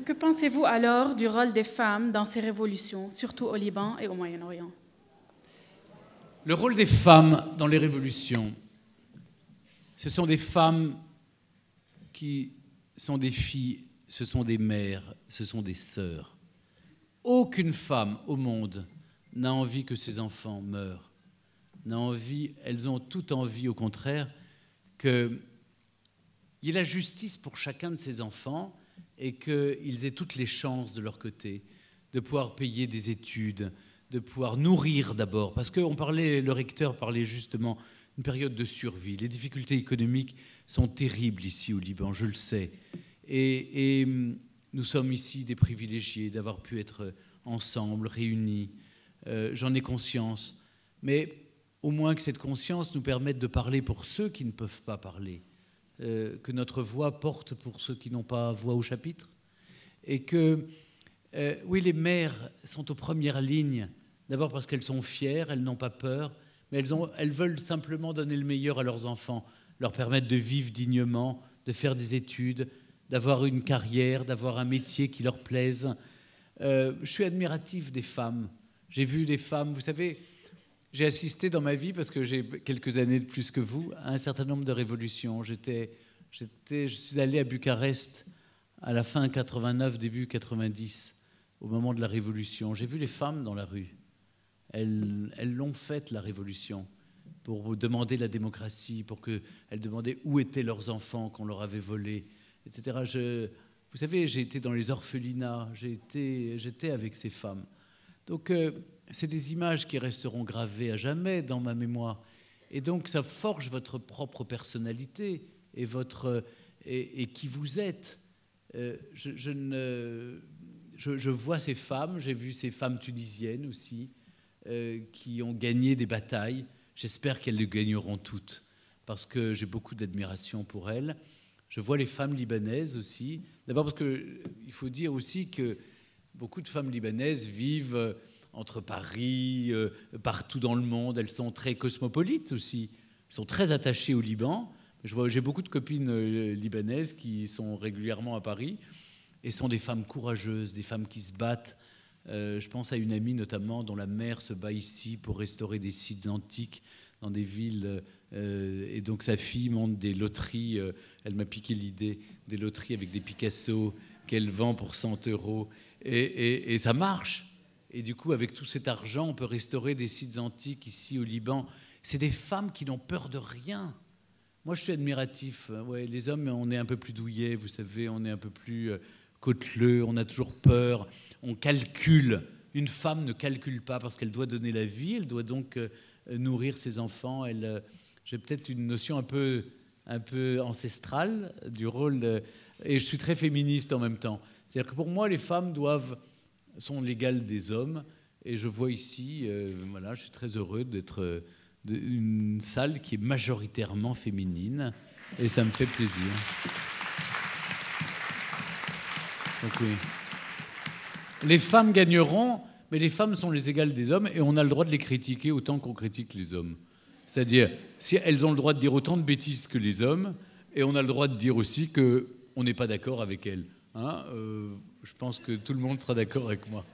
Que pensez-vous alors du rôle des femmes dans ces révolutions, surtout au Liban et au Moyen-Orient? Le rôle des femmes dans les révolutions, ce sont des femmes qui sont des filles, ce sont des mères, ce sont des sœurs. Aucune femme au monde n'a envie que ses enfants meurent. Elles ont toute envie, au contraire, qu'il y ait la justice pour chacun de ces enfants et qu'ils aient toutes les chances de leur côté de pouvoir payer des études, de pouvoir nourrir d'abord, parce que le recteur parlait justement d'une période de survie. Les difficultés économiques sont terribles ici au Liban, je le sais. Et nous sommes ici des privilégiés d'avoir pu être ensemble, réunis. J'en ai conscience. Mais au moins que cette conscience nous permette de parler pour ceux qui ne peuvent pas parler, que notre voix porte pour ceux qui n'ont pas voix au chapitre. Et que, oui, les mères sont aux premières lignes, d'abord parce qu'elles sont fières, elles n'ont pas peur, mais elles veulent simplement donner le meilleur à leurs enfants, leur permettre de vivre dignement, de faire des études, d'avoir une carrière, d'avoir un métier qui leur plaise. Je suis admiratif des femmes. J'ai vu des femmes, vous savez, j'ai assisté dans ma vie, parce que j'ai quelques années de plus que vous, à un certain nombre de révolutions. Je suis allé à Bucarest à la fin 89, début 90, au moment de la Révolution. J'ai vu les femmes dans la rue. Elles l'ont faite, la Révolution, pour demander la démocratie, pour qu'elles demandaient où étaient leurs enfants qu'on leur avait volés, etc. Vous savez, j'ai été dans les orphelinats, j'étais avec ces femmes. Donc, c'est des images qui resteront gravées à jamais dans ma mémoire. Et donc, ça forge votre propre personnalité et qui vous êtes. Je vois ces femmes, j'ai vu ces femmes tunisiennes aussi, qui ont gagné des batailles. J'espère qu'elles les gagneront toutes, parce que j'ai beaucoup d'admiration pour elles. Je vois les femmes libanaises aussi. D'abord parce qu'il faut dire aussi que beaucoup de femmes libanaises vivent entre Paris, partout dans le monde. Elles sont très cosmopolites aussi. Elles sont très attachées au Liban. J'ai beaucoup de copines libanaises qui sont régulièrement à Paris et sont des femmes courageuses, des femmes qui se battent. Je pense à une amie notamment dont la mère se bat ici pour restaurer des sites antiques dans des villes. Et donc sa fille monte des loteries. Elle m'a piqué l'idée des loteries avec des Picasso qu'elle vend pour 100 €. Et ça marche. Et du coup, avec tout cet argent, on peut restaurer des sites antiques ici au Liban. C'est des femmes qui n'ont peur de rien. Moi, je suis admiratif. Ouais, les hommes, on est un peu plus douillets, vous savez, on est un peu plus côteleux, on a toujours peur, on calcule. Une femme ne calcule pas parce qu'elle doit donner la vie, elle doit donc nourrir ses enfants. J'ai peut-être une notion un peu ancestrale du rôle, et je suis très féministe en même temps. C'est-à-dire que pour moi, les femmes sont l'égale des hommes. Et je vois ici, voilà, je suis très heureux d'être une salle qui est majoritairement féminine. Et ça me fait plaisir. Donc oui. Les femmes gagneront, mais les femmes sont les égales des hommes et on a le droit de les critiquer autant qu'on critique les hommes. C'est-à-dire, si elles ont le droit de dire autant de bêtises que les hommes, et on a le droit de dire aussi qu'on n'est pas d'accord avec elles. Hein, je pense que tout le monde sera d'accord avec moi.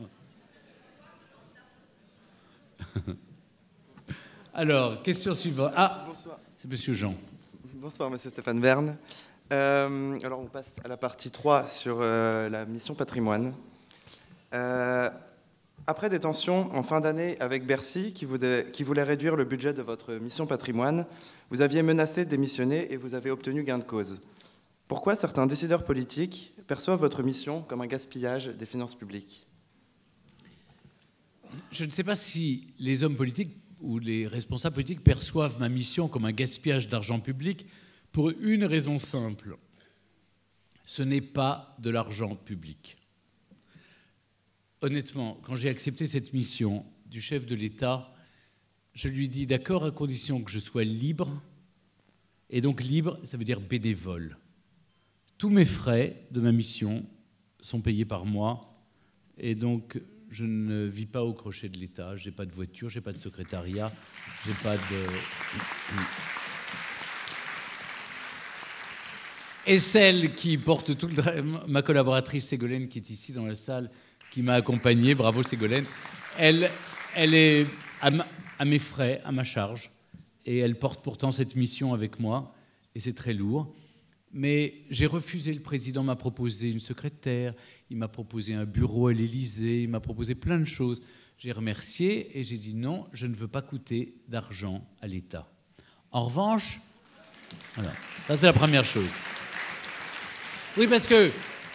Alors, question suivante. Ah, bonsoir. C'est monsieur Jean. Bonsoir, monsieur Stéphane Bern. Alors, on passe à la partie 3 sur la mission patrimoine. Après des tensions en fin d'année avec Bercy, qui voulait réduire le budget de votre mission patrimoine, vous aviez menacé de démissionner et vous avez obtenu gain de cause. Pourquoi certains décideurs politiques perçoivent votre mission comme un gaspillage des finances publiques ? Je ne sais pas si les hommes politiques ou les responsables politiques perçoivent ma mission comme un gaspillage d'argent public pour une raison simple. Ce n'est pas de l'argent public. Honnêtement, quand j'ai accepté cette mission du chef de l'État, je lui dis d'accord à condition que je sois libre. Et donc libre, ça veut dire bénévole. Tous mes frais de ma mission sont payés par moi. Et donc, je ne vis pas au crochet de l'État. Je n'ai pas de voiture, je n'ai pas de secrétariat, je n'ai pas de... Et celle qui porte tout le... Ma collaboratrice Ségolène, qui est ici dans la salle, qui m'a accompagné, bravo Ségolène, elle est à mes frais, à ma charge, et elle porte pourtant cette mission avec moi, et c'est très lourd. Mais j'ai refusé, le président m'a proposé une secrétaire, il m'a proposé un bureau à l'Élysée, il m'a proposé plein de choses. J'ai remercié et j'ai dit non, je ne veux pas coûter d'argent à l'État. En revanche, voilà, ça c'est la première chose. Oui, parce que,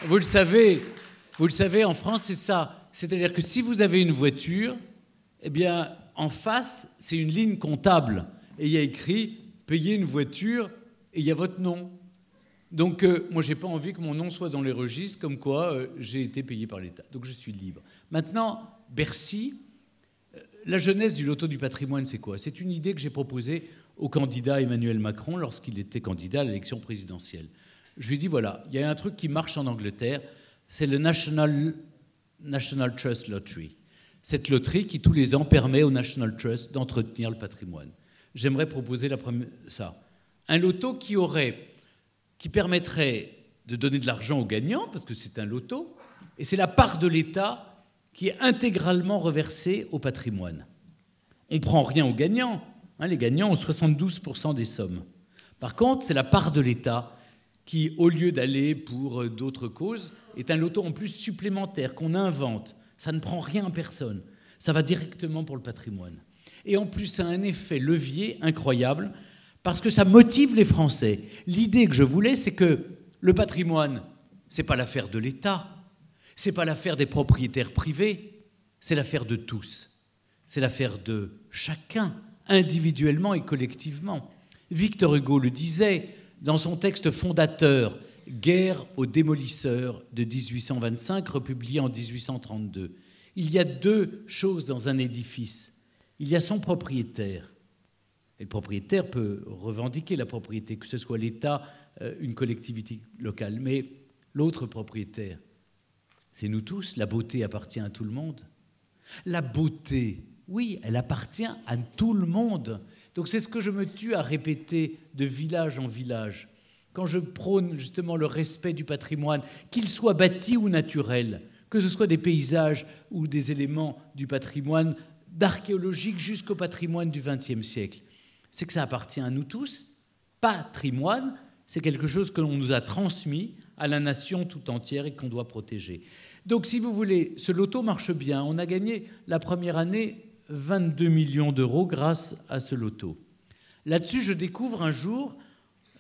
vous le savez, en France, c'est ça. C'est-à-dire que si vous avez une voiture, eh bien, en face, c'est une ligne comptable. Et il y a écrit « Payez une voiture » et il y a votre nom. Donc, moi, je n'ai pas envie que mon nom soit dans les registres, comme quoi j'ai été payé par l'État. Donc, je suis libre. Maintenant, Bercy, la jeunesse du loto du patrimoine, c'est quoi? C'est une idée que j'ai proposée au candidat Emmanuel Macron lorsqu'il était candidat à l'élection présidentielle. Je lui ai dit, voilà, il y a un truc qui marche en Angleterre, c'est le National Trust Lottery. Cette loterie qui, tous les ans, permet au National Trust d'entretenir le patrimoine. J'aimerais proposer ça. Un loto qui permettrait de donner de l'argent aux gagnants, parce que c'est un loto, et c'est la part de l'État qui est intégralement reversée au patrimoine. On ne prend rien aux gagnants. Les gagnants ont 72% des sommes. Par contre, c'est la part de l'État qui, au lieu d'aller pour d'autres causes, est un loto en plus supplémentaire qu'on invente. Ça ne prend rien à personne. Ça va directement pour le patrimoine. Et en plus, ça a un effet levier incroyable parce que ça motive les Français. L'idée que je voulais, c'est que le patrimoine, ce n'est pas l'affaire de l'État, ce n'est pas l'affaire des propriétaires privés, c'est l'affaire de tous. C'est l'affaire de chacun, individuellement et collectivement. Victor Hugo le disait dans son texte fondateur, Guerre aux démolisseurs de 1825, republié en 1832. Il y a deux choses dans un édifice. Il y a son propriétaire. Et le propriétaire peut revendiquer la propriété, que ce soit l'État, une collectivité locale. Mais l'autre propriétaire, c'est nous tous. La beauté appartient à tout le monde. La beauté, oui, elle appartient à tout le monde. Donc c'est ce que je me tue à répéter de village en village. Quand je prône justement le respect du patrimoine, qu'il soit bâti ou naturel, que ce soit des paysages ou des éléments du patrimoine, d'archéologique jusqu'au patrimoine du XXe siècle, c'est que ça appartient à nous tous. Patrimoine, c'est quelque chose que l'on nous a transmis à la nation tout entière et qu'on doit protéger. Donc si vous voulez, ce loto marche bien. On a gagné la première année 22 millions d'euros grâce à ce loto. Là-dessus, je découvre un jour,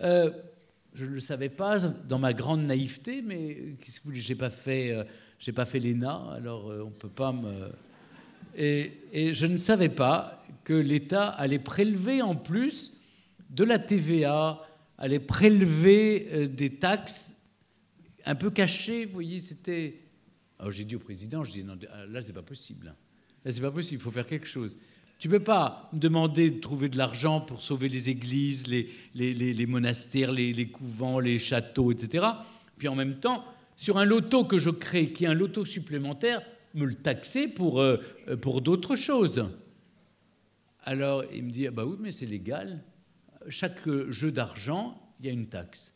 je ne le savais pas dans ma grande naïveté, mais qu'est-ce que vous voulez, j'ai pas fait l'ENA, alors on ne peut pas me... Et je ne savais pas que l'État allait prélever en plus de la TVA, allait prélever des taxes un peu cachées, vous voyez, c'était... Alors j'ai dit au président, je dis non, là c'est pas possible. Là c'est pas possible, il faut faire quelque chose. Tu ne peux pas me demander de trouver de l'argent pour sauver les églises, les monastères, les couvents, les châteaux, etc. Puis en même temps, sur un loto que je crée, qui est un loto supplémentaire, me le taxer pour d'autres choses. Alors il me dit, ah bah oui, mais c'est légal. Chaque jeu d'argent, il y a une taxe.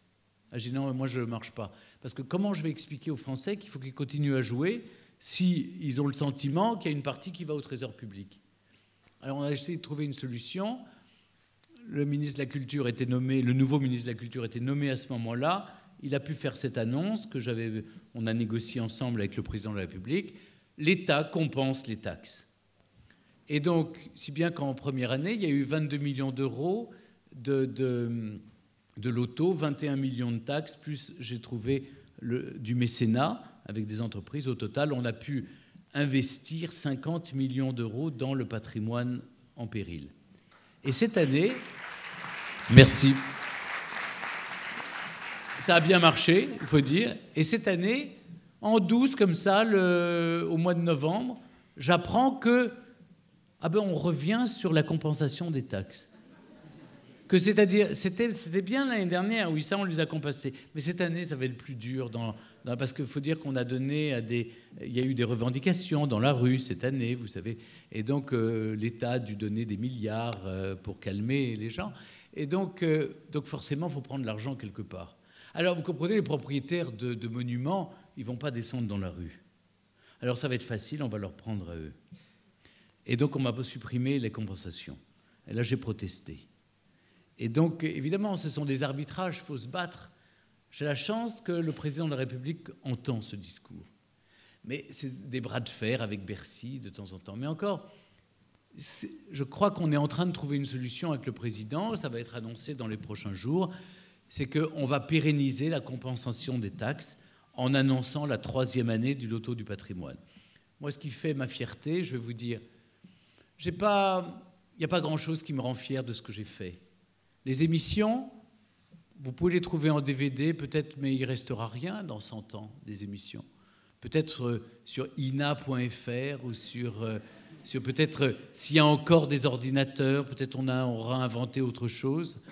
Ah, je dis non, moi je ne marche pas. Parce que comment je vais expliquer aux Français qu'il faut qu'ils continuent à jouer s'ils ont le sentiment qu'il y a une partie qui va au trésor public? Alors on a essayé de trouver une solution. Le ministre de la Culture était nommé, le nouveau ministre de la Culture était nommé à ce moment-là. Il a pu faire cette annonce on a négocié ensemble avec le président de la République. L'État compense les taxes. Et donc, si bien qu'en première année, il y a eu 22 millions d'euros de loto, 21 millions de taxes, plus j'ai trouvé du mécénat avec des entreprises. Au total, on a pu investir 50 millions d'euros dans le patrimoine en péril. Et cette année, merci, ça a bien marché, il faut dire. Et cette année, en 12, comme ça, au mois de novembre, j'apprends que on revient sur la compensation des taxes. Que c'est-à-dire, c'était bien l'année dernière, oui, ça on les a compensés. Mais cette année, ça va être plus dur, parce qu'il faut dire qu'on a donné il y a eu des revendications dans la rue cette année, vous savez. Et donc, l'État a dû donner des milliards pour calmer les gens. Et donc forcément, il faut prendre l'argent quelque part. Alors, vous comprenez, les propriétaires de monuments, ils ne vont pas descendre dans la rue. Alors, ça va être facile, on va leur prendre à eux. Et donc, on m'a supprimé les compensations. Et là, j'ai protesté. Et donc, évidemment, ce sont des arbitrages, il faut se battre. J'ai la chance que le président de la République entend ce discours. Mais c'est des bras de fer avec Bercy de temps en temps. Mais encore, je crois qu'on est en train de trouver une solution avec le président. Ça va être annoncé dans les prochains jours. C'est qu'on va pérenniser la compensation des taxes en annonçant la 3e année du loto du patrimoine. Moi, ce qui fait ma fierté, je vais vous dire, il n'y a pas grand-chose qui me rend fier de ce que j'ai fait. Les émissions, vous pouvez les trouver en DVD, peut-être, mais il ne restera rien dans 100 ans, des émissions. Peut-être sur ina.fr ou sur peut-être, s'il y a encore des ordinateurs, peut-être on aura inventé autre chose.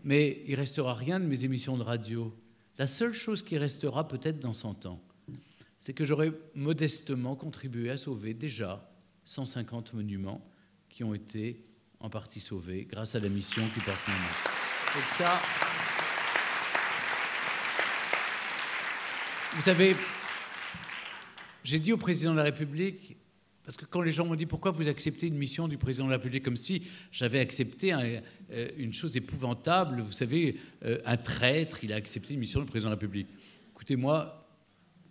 Mais il ne restera rien de mes émissions de radio. La seule chose qui restera peut-être dans 100 ans, c'est que j'aurai modestement contribué à sauver déjà 150 monuments qui ont été en partie sauvés grâce à la mission qui porte mon nom. Donc ça, vous savez, j'ai dit au président de la République, parce que quand les gens m'ont dit « Pourquoi vous acceptez une mission du président de la République ?» Comme si j'avais accepté une chose épouvantable. Vous savez, un traître, il a accepté une mission du président de la République. Écoutez, moi,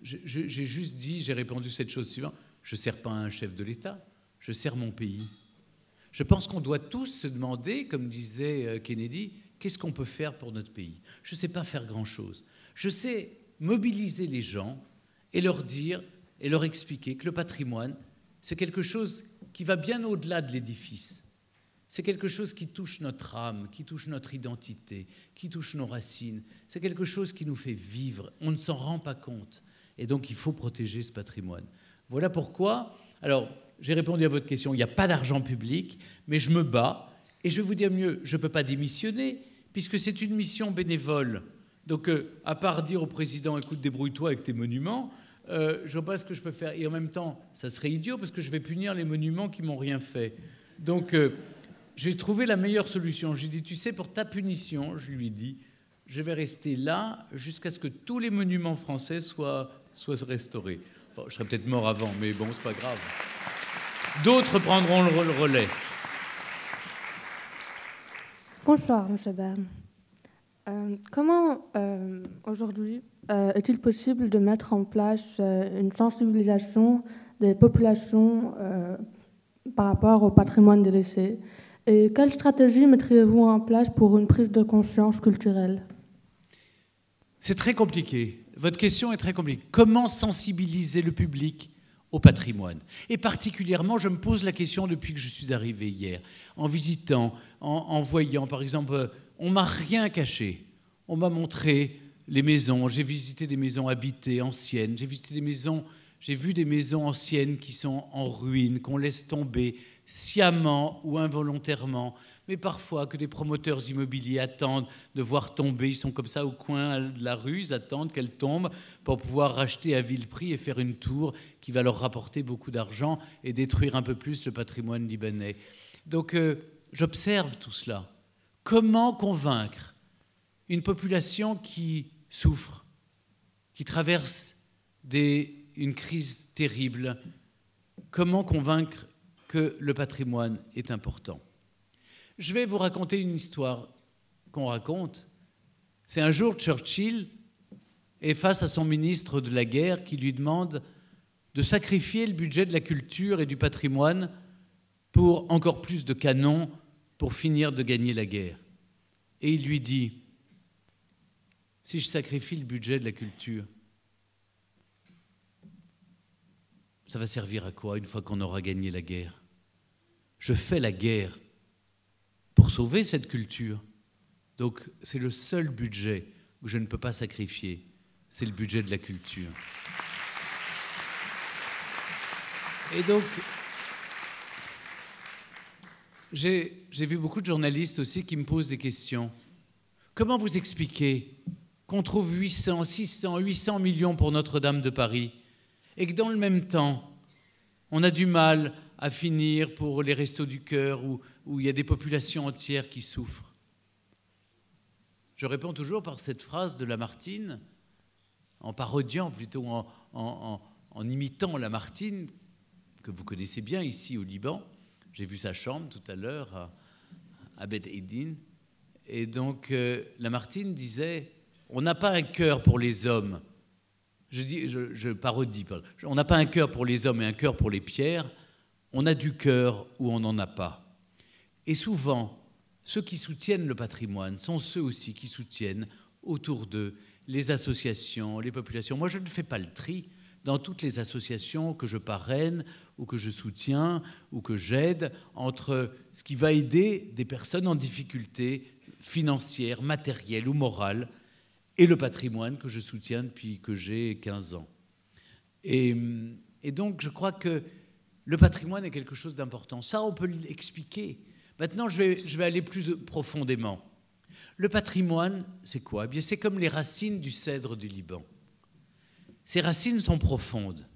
j'ai juste dit, j'ai répondu cette chose suivante. Je ne sers pas un chef de l'État, je sers mon pays. Je pense qu'on doit tous se demander, comme disait Kennedy, qu'est-ce qu'on peut faire pour notre pays? Je ne sais pas faire grand-chose. Je sais mobiliser les gens et leur dire et leur expliquer que le patrimoine, c'est quelque chose qui va bien au-delà de l'édifice. C'est quelque chose qui touche notre âme, qui touche notre identité, qui touche nos racines. C'est quelque chose qui nous fait vivre. On ne s'en rend pas compte. Et donc, il faut protéger ce patrimoine. Voilà pourquoi... Alors, j'ai répondu à votre question, il n'y a pas d'argent public, mais je me bats. Et je vais vous dire mieux, je ne peux pas démissionner, puisque c'est une mission bénévole. Donc, à part dire au président, écoute, débrouille-toi avec tes monuments, je ne vois pas ce que je peux faire. Et en même temps, ça serait idiot, parce que je vais punir les monuments qui ne m'ont rien fait. Donc, j'ai trouvé la meilleure solution. J'ai dit, tu sais, pour ta punition, je lui ai dit, je vais rester là jusqu'à ce que tous les monuments français soient restaurés. Enfin, je serais peut-être mort avant, mais bon, c'est pas grave. D'autres prendront le relais. Bonsoir, M. Bern. Comment, aujourd'hui, est-il possible de mettre en place une sensibilisation des populations par rapport au patrimoine délaissé? Et quelle stratégie mettriez-vous en place pour une prise de conscience culturelle? C'est très compliqué. Votre question est très compliquée. Comment sensibiliser le public au patrimoine? Et particulièrement, je me pose la question depuis que je suis arrivé hier, en visitant, en voyant, par exemple, on ne m'a rien caché. On m'a montré les maisons, j'ai visité des maisons habitées, anciennes, j'ai vu des maisons anciennes qui sont en ruine, qu'on laisse tomber sciemment ou involontairement, mais parfois que des promoteurs immobiliers attendent de voir tomber, ils sont comme ça au coin de la rue, ils attendent qu'elle tombe pour pouvoir racheter à vil prix et faire une tour qui va leur rapporter beaucoup d'argent et détruire un peu plus le patrimoine libanais. Donc j'observe tout cela. Comment convaincre une population qui souffre, qui traverse une crise terrible? Comment convaincre que le patrimoine est important. Je vais vous raconter une histoire qu'on raconte. C'est un jour Churchill est face à son ministre de la guerre qui lui demande de sacrifier le budget de la culture et du patrimoine pour encore plus de canons pour finir de gagner la guerre. Et il lui dit, si je sacrifie le budget de la culture, ça va servir à quoi une fois qu'on aura gagné la guerre? Je fais la guerre pour sauver cette culture. Donc c'est le seul budget que je ne peux pas sacrifier, c'est le budget de la culture. Et donc, j'ai vu beaucoup de journalistes aussi qui me posent des questions. Comment vous expliquez qu'on trouve 800, 600, 800 millions pour Notre-Dame de Paris et que dans le même temps, on a du mal à finir pour les Restos du Cœur où il y a des populations entières qui souffrent? Je réponds toujours par cette phrase de Lamartine, en parodiant plutôt, en imitant Lamartine, que vous connaissez bien ici au Liban. J'ai vu sa chambre tout à l'heure à Beth Eddin. Et donc, Lamartine disait, on n'a pas un cœur pour les hommes. Je parodie. On n'a pas un cœur pour les hommes et un cœur pour les pierres. On a du cœur où on n'en a pas. Et souvent, ceux qui soutiennent le patrimoine sont ceux aussi qui soutiennent autour d'eux les associations, les populations. Moi, je ne fais pas le tri dans toutes les associations que je parraine ou que je soutiens ou que j'aide entre ce qui va aider des personnes en difficulté financière, matérielle ou morale et le patrimoine que je soutiens depuis que j'ai 15 ans. Et donc, je crois que le patrimoine est quelque chose d'important. Ça, on peut l'expliquer. Maintenant, je vais aller plus profondément. Le patrimoine, c'est quoi? Eh bien, c'est comme les racines du cèdre du Liban. Ces racines sont profondes.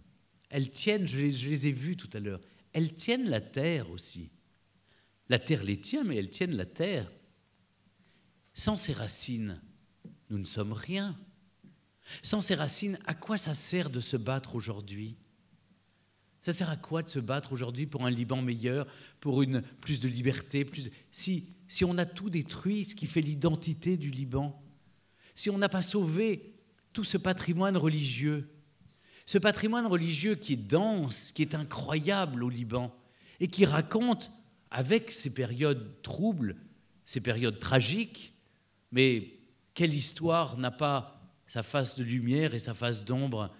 Elles tiennent, je les ai vues tout à l'heure, elles tiennent la terre aussi. La terre les tient, mais elles tiennent la terre. Sans ces racines, nous ne sommes rien. Sans ces racines, à quoi ça sert de se battre aujourd'hui? Ça sert à quoi de se battre aujourd'hui pour un Liban meilleur, pour plus de liberté, si on a tout détruit, ce qui fait l'identité du Liban, si on n'a pas sauvé tout ce patrimoine religieux qui est dense, qui est incroyable au Liban, et qui raconte, avec ces périodes troubles, ces périodes tragiques, mais quelle histoire n'a pas sa face de lumière et sa face d'ombre?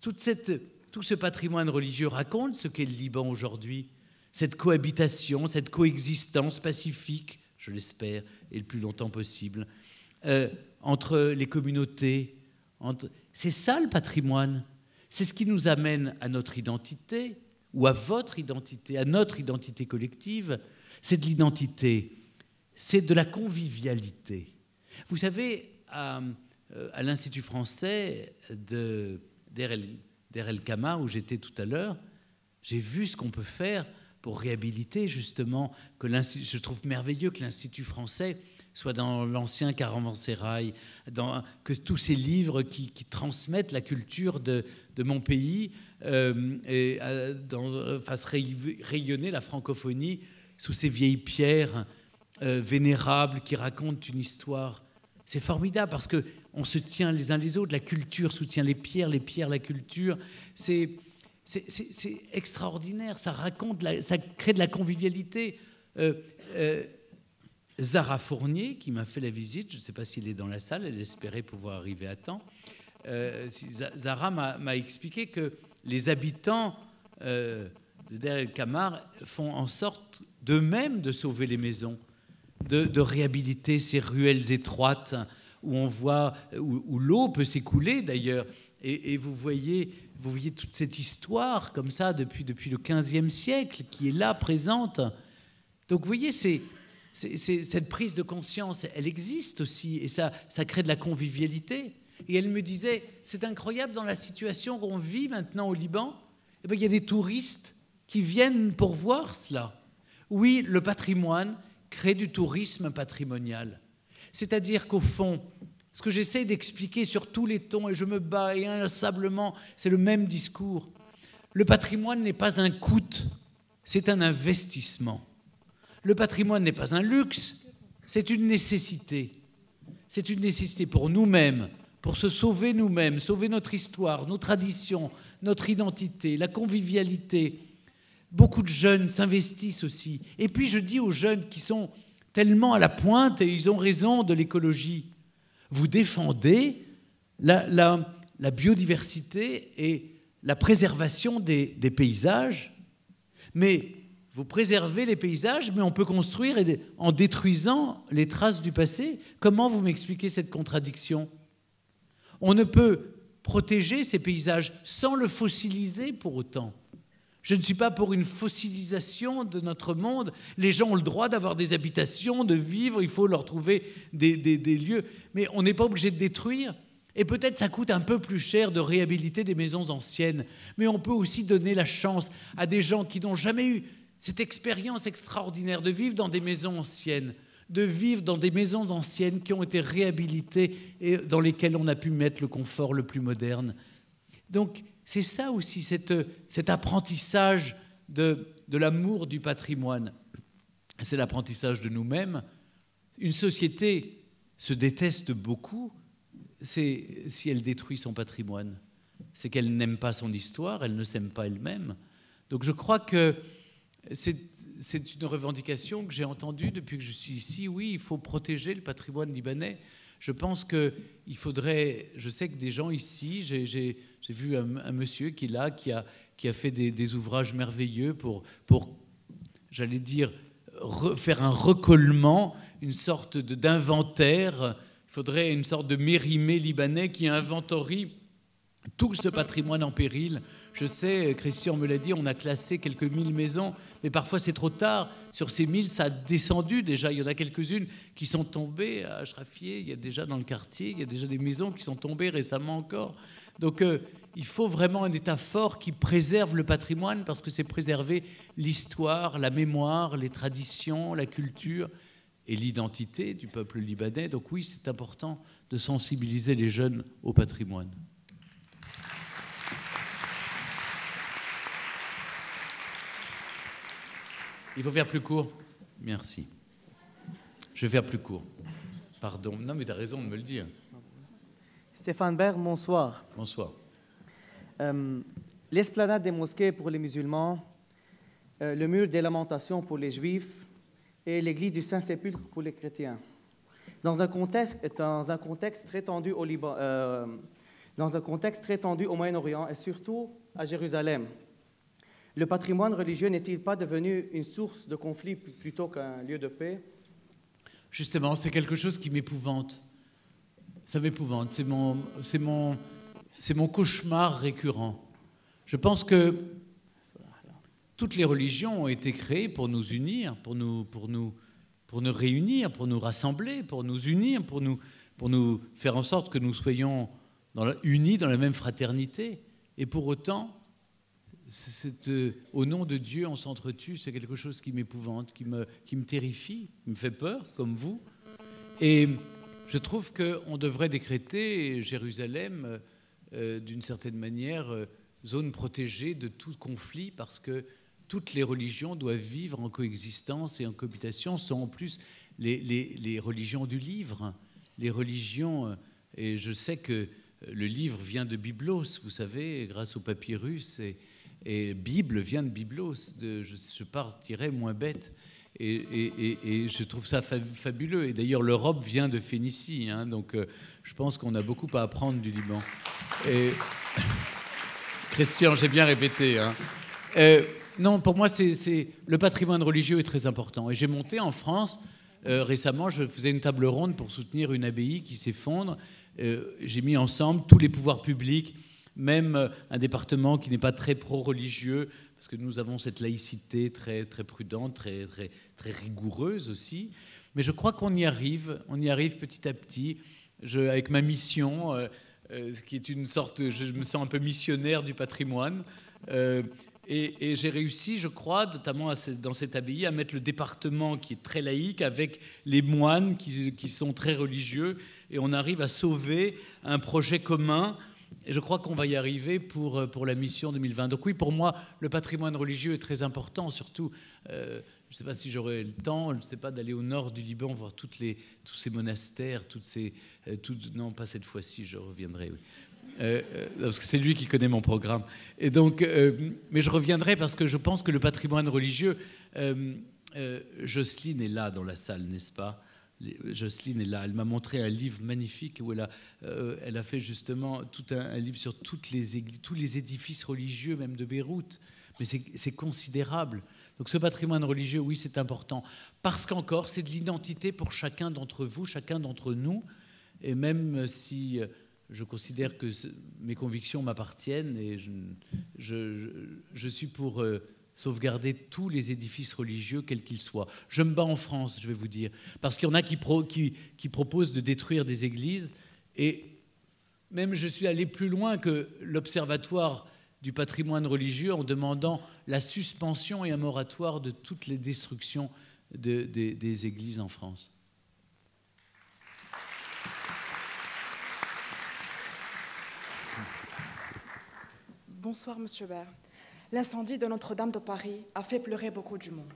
Tout ce patrimoine religieux raconte ce qu'est le Liban aujourd'hui, cette cohabitation, cette coexistence pacifique, je l'espère, et le plus longtemps possible, entre les communautés. C'est ça le patrimoine. C'est ce qui nous amène à notre identité, ou à votre identité, à notre identité collective. C'est de l'identité, c'est de la convivialité. Vous savez, à l'Institut français d'Er el-Kama, où j'étais tout à l'heure, j'ai vu ce qu'on peut faire pour réhabiliter justement, je trouve merveilleux que l'Institut français soit dans l'ancien caravansérail, que tous ces livres qui transmettent la culture de mon pays fassent rayonner la francophonie sous ces vieilles pierres vénérables qui racontent une histoire. C'est formidable parce qu'on se tient les uns les autres, la culture soutient les pierres la culture. C'est extraordinaire, ça crée de la convivialité. Zara Fournier, qui m'a fait la visite, je ne sais pas s'il est dans la salle, elle espérait pouvoir arriver à temps. Zara m'a expliqué que les habitants de Der el-Kamar font en sorte d'eux-mêmes de sauver les maisons, de réhabiliter ces ruelles étroites où on voit où l'eau peut s'écouler d'ailleurs. Et vous voyez toute cette histoire comme ça depuis le XVe siècle qui est là, présente. Donc vous voyez, cette prise de conscience, elle existe aussi, et ça crée de la convivialité. Et elle me disait, c'est incroyable dans la situation qu'on vit maintenant au Liban, eh bien, il y a des touristes qui viennent pour voir cela. Oui, le patrimoine crée du tourisme patrimonial. C'est-à-dire qu'au fond, ce que j'essaie d'expliquer sur tous les tons, et je me bats inlassablement, c'est le même discours. Le patrimoine n'est pas un coût, c'est un investissement. Le patrimoine n'est pas un luxe, c'est une nécessité. C'est une nécessité pour nous-mêmes, pour se sauver nous-mêmes, sauver notre histoire, nos traditions, notre identité, la convivialité. Beaucoup de jeunes s'investissent aussi. Et puis je dis aux jeunes qui sont tellement à la pointe, et ils ont raison, de l'écologie, vous défendez la biodiversité et la préservation des paysages, mais vous préservez les paysages, mais on peut construire en détruisant les traces du passé. Comment vous m'expliquez cette contradiction? On ne peut protéger ces paysages sans le fossiliser pour autant. Je ne suis pas pour une fossilisation de notre monde. Les gens ont le droit d'avoir des habitations, de vivre, il faut leur trouver des lieux. Mais on n'est pas obligé de détruire. Et peut-être ça coûte un peu plus cher de réhabiliter des maisons anciennes. Mais on peut aussi donner la chance à des gens qui n'ont jamais eu cette expérience extraordinaire de vivre dans des maisons anciennes, de vivre dans des maisons anciennes qui ont été réhabilitées et dans lesquelles on a pu mettre le confort le plus moderne. Donc, c'est ça aussi, cet apprentissage de l'amour du patrimoine. C'est l'apprentissage de nous-mêmes. Une société se déteste beaucoup si elle détruit son patrimoine. C'est qu'elle n'aime pas son histoire, elle ne s'aime pas elle-même. Donc je crois que c'est une revendication que j'ai entendue depuis que je suis ici. Oui, il faut protéger le patrimoine libanais. Je pense qu'il faudrait... Je sais que des gens ici, j'ai vu un monsieur qui est là, qui a fait des ouvrages merveilleux pour j'allais dire, faire un recollement, une sorte d'inventaire. Il faudrait une sorte de mérimée libanais qui inventorie tout ce patrimoine en péril. Je sais, Christian me l'a dit, on a classé quelques 1000 maisons, mais parfois c'est trop tard. Sur ces 1000, ça a descendu déjà. Il y en a quelques-unes qui sont tombées à Ashrafieh, il y a déjà dans le quartier, il y a déjà des maisons qui sont tombées récemment encore. Donc il faut vraiment un État fort qui préserve le patrimoine, parce que c'est préserver l'histoire, la mémoire, les traditions, la culture et l'identité du peuple libanais. Donc oui, c'est important de sensibiliser les jeunes au patrimoine. Il faut faire plus court. Merci. Je vais faire plus court. Pardon. Non, mais tu as raison de me le dire. Stéphane Bern, bonsoir. Bonsoir. L'esplanade des mosquées pour les musulmans, le mur des lamentations pour les juifs et l'église du Saint-Sépulcre pour les chrétiens. Dans un contexte très tendu au Liban, dans un contexte très tendu au Moyen-Orient et surtout à Jérusalem. Le patrimoine religieux n'est-il pas devenu une source de conflit plutôt qu'un lieu de paix? Justement, c'est quelque chose qui m'épouvante. Ça m'épouvante. C'est mon cauchemar récurrent. Je pense que toutes les religions ont été créées pour nous unir, pour nous réunir, pour nous rassembler, pour nous unir, pour nous faire en sorte que nous soyons unis dans la même fraternité. Et pour autant, au nom de Dieu, on s'entretue. C'est quelque chose qui m'épouvante, qui me terrifie, qui me fait peur, comme vous. Et je trouve qu'on devrait décréter Jérusalem, d'une certaine manière, zone protégée de tout conflit, parce que toutes les religions doivent vivre en coexistence et en cohabitation, sont en plus les religions du livre. Les religions, et je sais que le livre vient de Byblos, vous savez, grâce au papyrus, et Bible vient de Byblos, je partirais moins bête. Et je trouve ça fabuleux. Et d'ailleurs, l'Europe vient de Phénicie, hein, donc je pense qu'on a beaucoup à apprendre du Liban. Christian, j'ai bien répété. Hein. Non, pour moi, le patrimoine religieux est très important. Et j'ai monté en France, récemment, je faisais une table ronde pour soutenir une abbaye qui s'effondre. J'ai mis ensemble tous les pouvoirs publics, même un département qui n'est pas très pro-religieux, parce que nous avons cette laïcité très, très prudente, très, très, très rigoureuse aussi. Mais je crois qu'on y arrive petit à petit. Avec ma mission, qui est une sorte, je me sens un peu missionnaire du patrimoine, et j'ai réussi, je crois, notamment dans cette abbaye, à mettre le département qui est très laïque avec les moines qui sont très religieux, et on arrive à sauver un projet commun Et je crois qu'on va y arriver pour la mission 2020. Donc oui, pour moi, le patrimoine religieux est très important, surtout, je ne sais pas si j'aurai le temps, je ne sais pas, d'aller au nord du Liban, voir tous ces monastères, non, pas cette fois-ci, je reviendrai, oui. Parce que c'est lui qui connaît mon programme. Et donc, mais je reviendrai parce que je pense que le patrimoine religieux, Jocelyne est là dans la salle, n'est-ce pas? Jocelyne est là. Elle m'a montré un livre magnifique où elle a fait justement tout un livre sur tous les édifices religieux, même de Beyrouth. Mais c'est considérable. Donc ce patrimoine religieux, oui, c'est important. Parce qu'encore, c'est de l'identité pour chacun d'entre vous, chacun d'entre nous. Et même si je considère que mes convictions m'appartiennent, et je suis pour sauvegarder tous les édifices religieux, quels qu'ils soient. Je me bats en France, je vais vous dire, parce qu'il y en a qui proposent de détruire des églises, et même je suis allé plus loin que l'Observatoire du patrimoine religieux en demandant la suspension et un moratoire de toutes les destructions des églises en France. Bonsoir, Monsieur Baird. L'incendie de Notre-Dame de Paris a fait pleurer beaucoup du monde.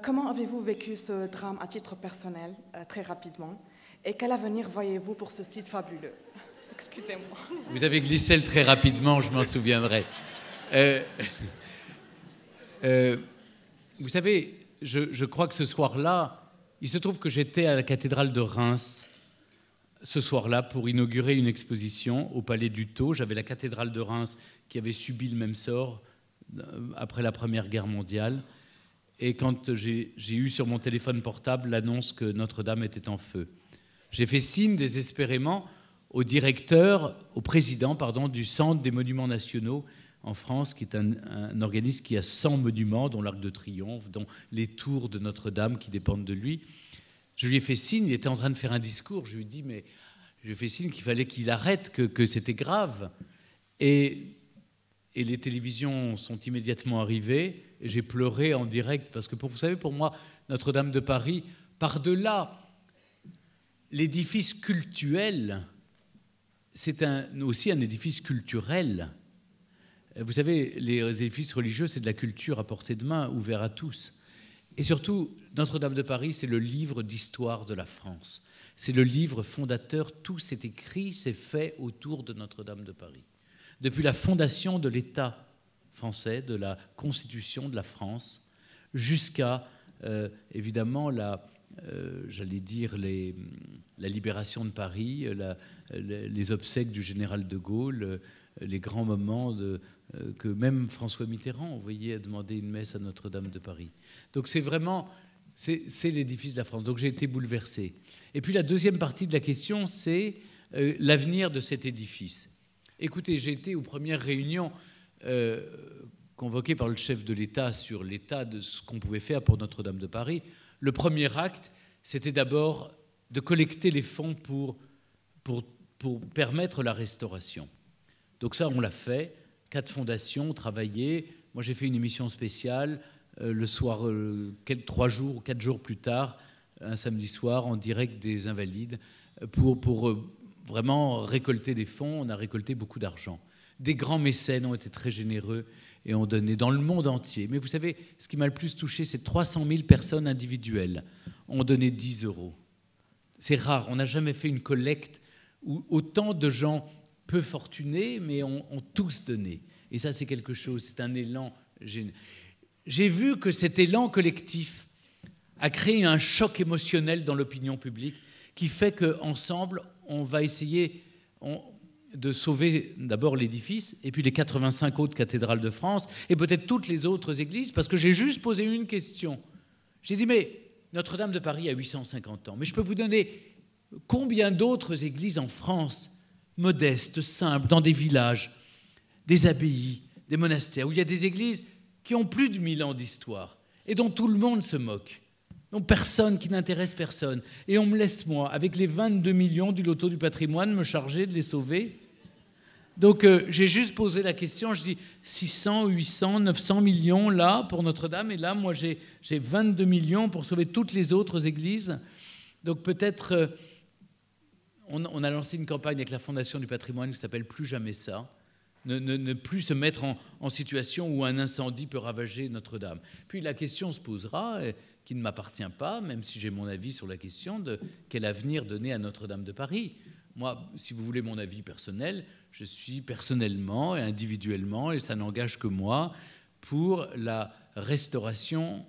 Comment avez-vous vécu ce drame à titre personnel, très rapidement, et quel avenir voyez-vous pour ce site fabuleux? Excusez-moi. Vous avez glissé le très rapidement, je m'en souviendrai. Vous savez, je crois que ce soir-là, il se trouve que j'étais à la cathédrale de Reims ce soir-là pour inaugurer une exposition au Palais du Thau. J'avais la cathédrale de Reims qui avait subi le même sort après la Première Guerre mondiale. Et quand j'ai eu sur mon téléphone portable l'annonce que Notre-Dame était en feu, j'ai fait signe désespérément au président du Centre des Monuments Nationaux en France, qui est un organisme qui a 100 monuments, dont l'Arc de Triomphe, dont les tours de Notre-Dame qui dépendent de lui. Je lui ai fait signe, il était en train de faire un discours, je lui ai dit, mais je lui ai fait signe qu'il fallait qu'il arrête, que c'était grave. Et les télévisions sont immédiatement arrivées, et j'ai pleuré en direct, parce que vous savez, pour moi, Notre-Dame de Paris, par-delà l'édifice cultuel, c'est aussi un édifice culturel. Vous savez, les édifices religieux, c'est de la culture à portée de main, ouvert à tous. Et surtout, Notre-Dame de Paris, c'est le livre d'histoire de la France. C'est le livre fondateur, tout s'est écrit, c'est fait autour de Notre-Dame de Paris. Depuis la fondation de l'État français, de la Constitution de la France, jusqu'à, évidemment, j'allais dire, la libération de Paris, les obsèques du général de Gaulle, les grands moments que même François Mitterrand, vous voyez, a demandé une messe à Notre-Dame de Paris. Donc c'est vraiment, c'est l'édifice de la France. Donc j'ai été bouleversé. Et puis la deuxième partie de la question, c'est l'avenir de cet édifice. Écoutez, j'ai été aux premières réunions convoquées par le chef de l'État sur l'état de ce qu'on pouvait faire pour Notre-Dame de Paris. Le premier acte, c'était d'abord de collecter les fonds pour permettre la restauration. Donc ça, on l'a fait. 4 fondations ont travaillé. Moi, j'ai fait une émission spéciale le soir, 4 jours plus tard, un samedi soir, en direct des Invalides, pour vraiment récolter des fonds. On a récolté beaucoup d'argent. Des grands mécènes ont été très généreux et ont donné dans le monde entier. Mais vous savez, ce qui m'a le plus touché, c'est 300 000 personnes individuelles ont donné 10 €. C'est rare. On n'a jamais fait une collecte où autant de gens peu fortunés, mais ont tous donné. Et ça, c'est quelque chose, c'est un élan. J'ai vu que cet élan collectif a créé un choc émotionnel dans l'opinion publique qui fait qu'ensemble, on va essayer de sauver d'abord l'édifice et puis les 85 autres cathédrales de France et peut-être toutes les autres églises, parce que j'ai juste posé une question. J'ai dit, mais Notre-Dame de Paris a 850 ans, mais je peux vous donner combien d'autres églises en France modestes, simples, dans des villages, des abbayes, des monastères, où il y a des églises qui ont plus de 1000 ans d'histoire et dont tout le monde se moque, dont personne, qui n'intéresse personne. Et on me laisse, moi, avec les 22 millions du loto du patrimoine, me charger de les sauver. Donc j'ai juste posé la question, je dis 600, 800, 900 millions là pour Notre-Dame, et là, moi, j'ai 22 millions pour sauver toutes les autres églises. Donc peut-être on a lancé une campagne avec la Fondation du patrimoine qui s'appelle « Plus jamais ça ». Ne plus se mettre en situation où un incendie peut ravager Notre-Dame. Puis la question se posera, qui ne m'appartient pas, même si j'ai mon avis sur la question de quel avenir donner à Notre-Dame de Paris. Moi, si vous voulez mon avis personnel, je suis personnellement et individuellement, et ça n'engage que moi, pour la restauration,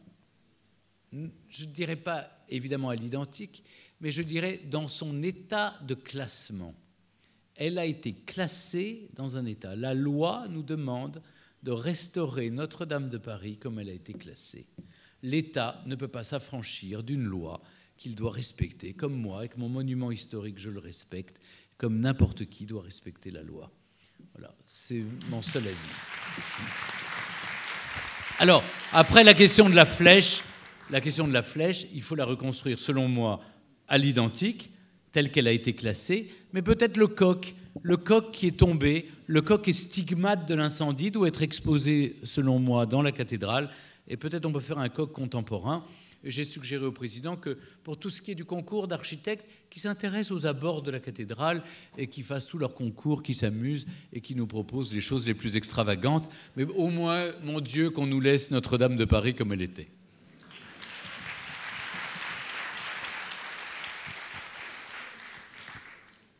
je ne dirais pas évidemment à l'identique, mais je dirais dans son état de classement. Elle a été classée dans un état. La loi nous demande de restaurer Notre-Dame de Paris comme elle a été classée. L'État ne peut pas s'affranchir d'une loi qu'il doit respecter, comme moi, avec mon monument historique, je le respecte, comme n'importe qui doit respecter la loi. Voilà, c'est mon seul avis. Alors, après la question de la flèche, il faut la reconstruire, selon moi, à l'identique, telle qu'elle a été classée, mais peut-être le coq qui est tombé, le coq est stigmate de l'incendie, doit être exposé, selon moi, dans la cathédrale, et peut-être on peut faire un coq contemporain. J'ai suggéré au président que pour tout ce qui est du concours d'architectes, qui s'intéressent aux abords de la cathédrale et qui fassent tout leur concours, qui s'amusent et qui nous proposent les choses les plus extravagantes, mais au moins, mon Dieu, qu'on nous laisse Notre-Dame de Paris comme elle était.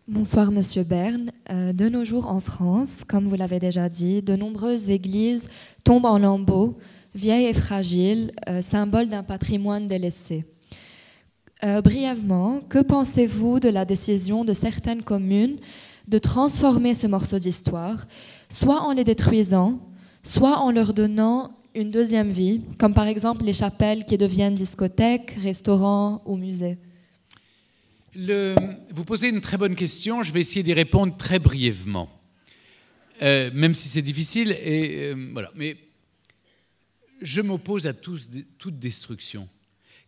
Bonsoir, Monsieur Bern. De nos jours en France, comme vous l'avez déjà dit, de nombreuses églises tombent en lambeaux, vieilles et fragiles, symboles d'un patrimoine délaissé. Brièvement, que pensez-vous de la décision de certaines communes de transformer ce morceau d'histoire, soit en les détruisant, soit en leur donnant une deuxième vie, comme par exemple les chapelles qui deviennent discothèques, restaurants ou musées? Vous posez une très bonne question, je vais essayer d'y répondre très brièvement, même si c'est difficile. Voilà. Mais je m'oppose à toute destruction.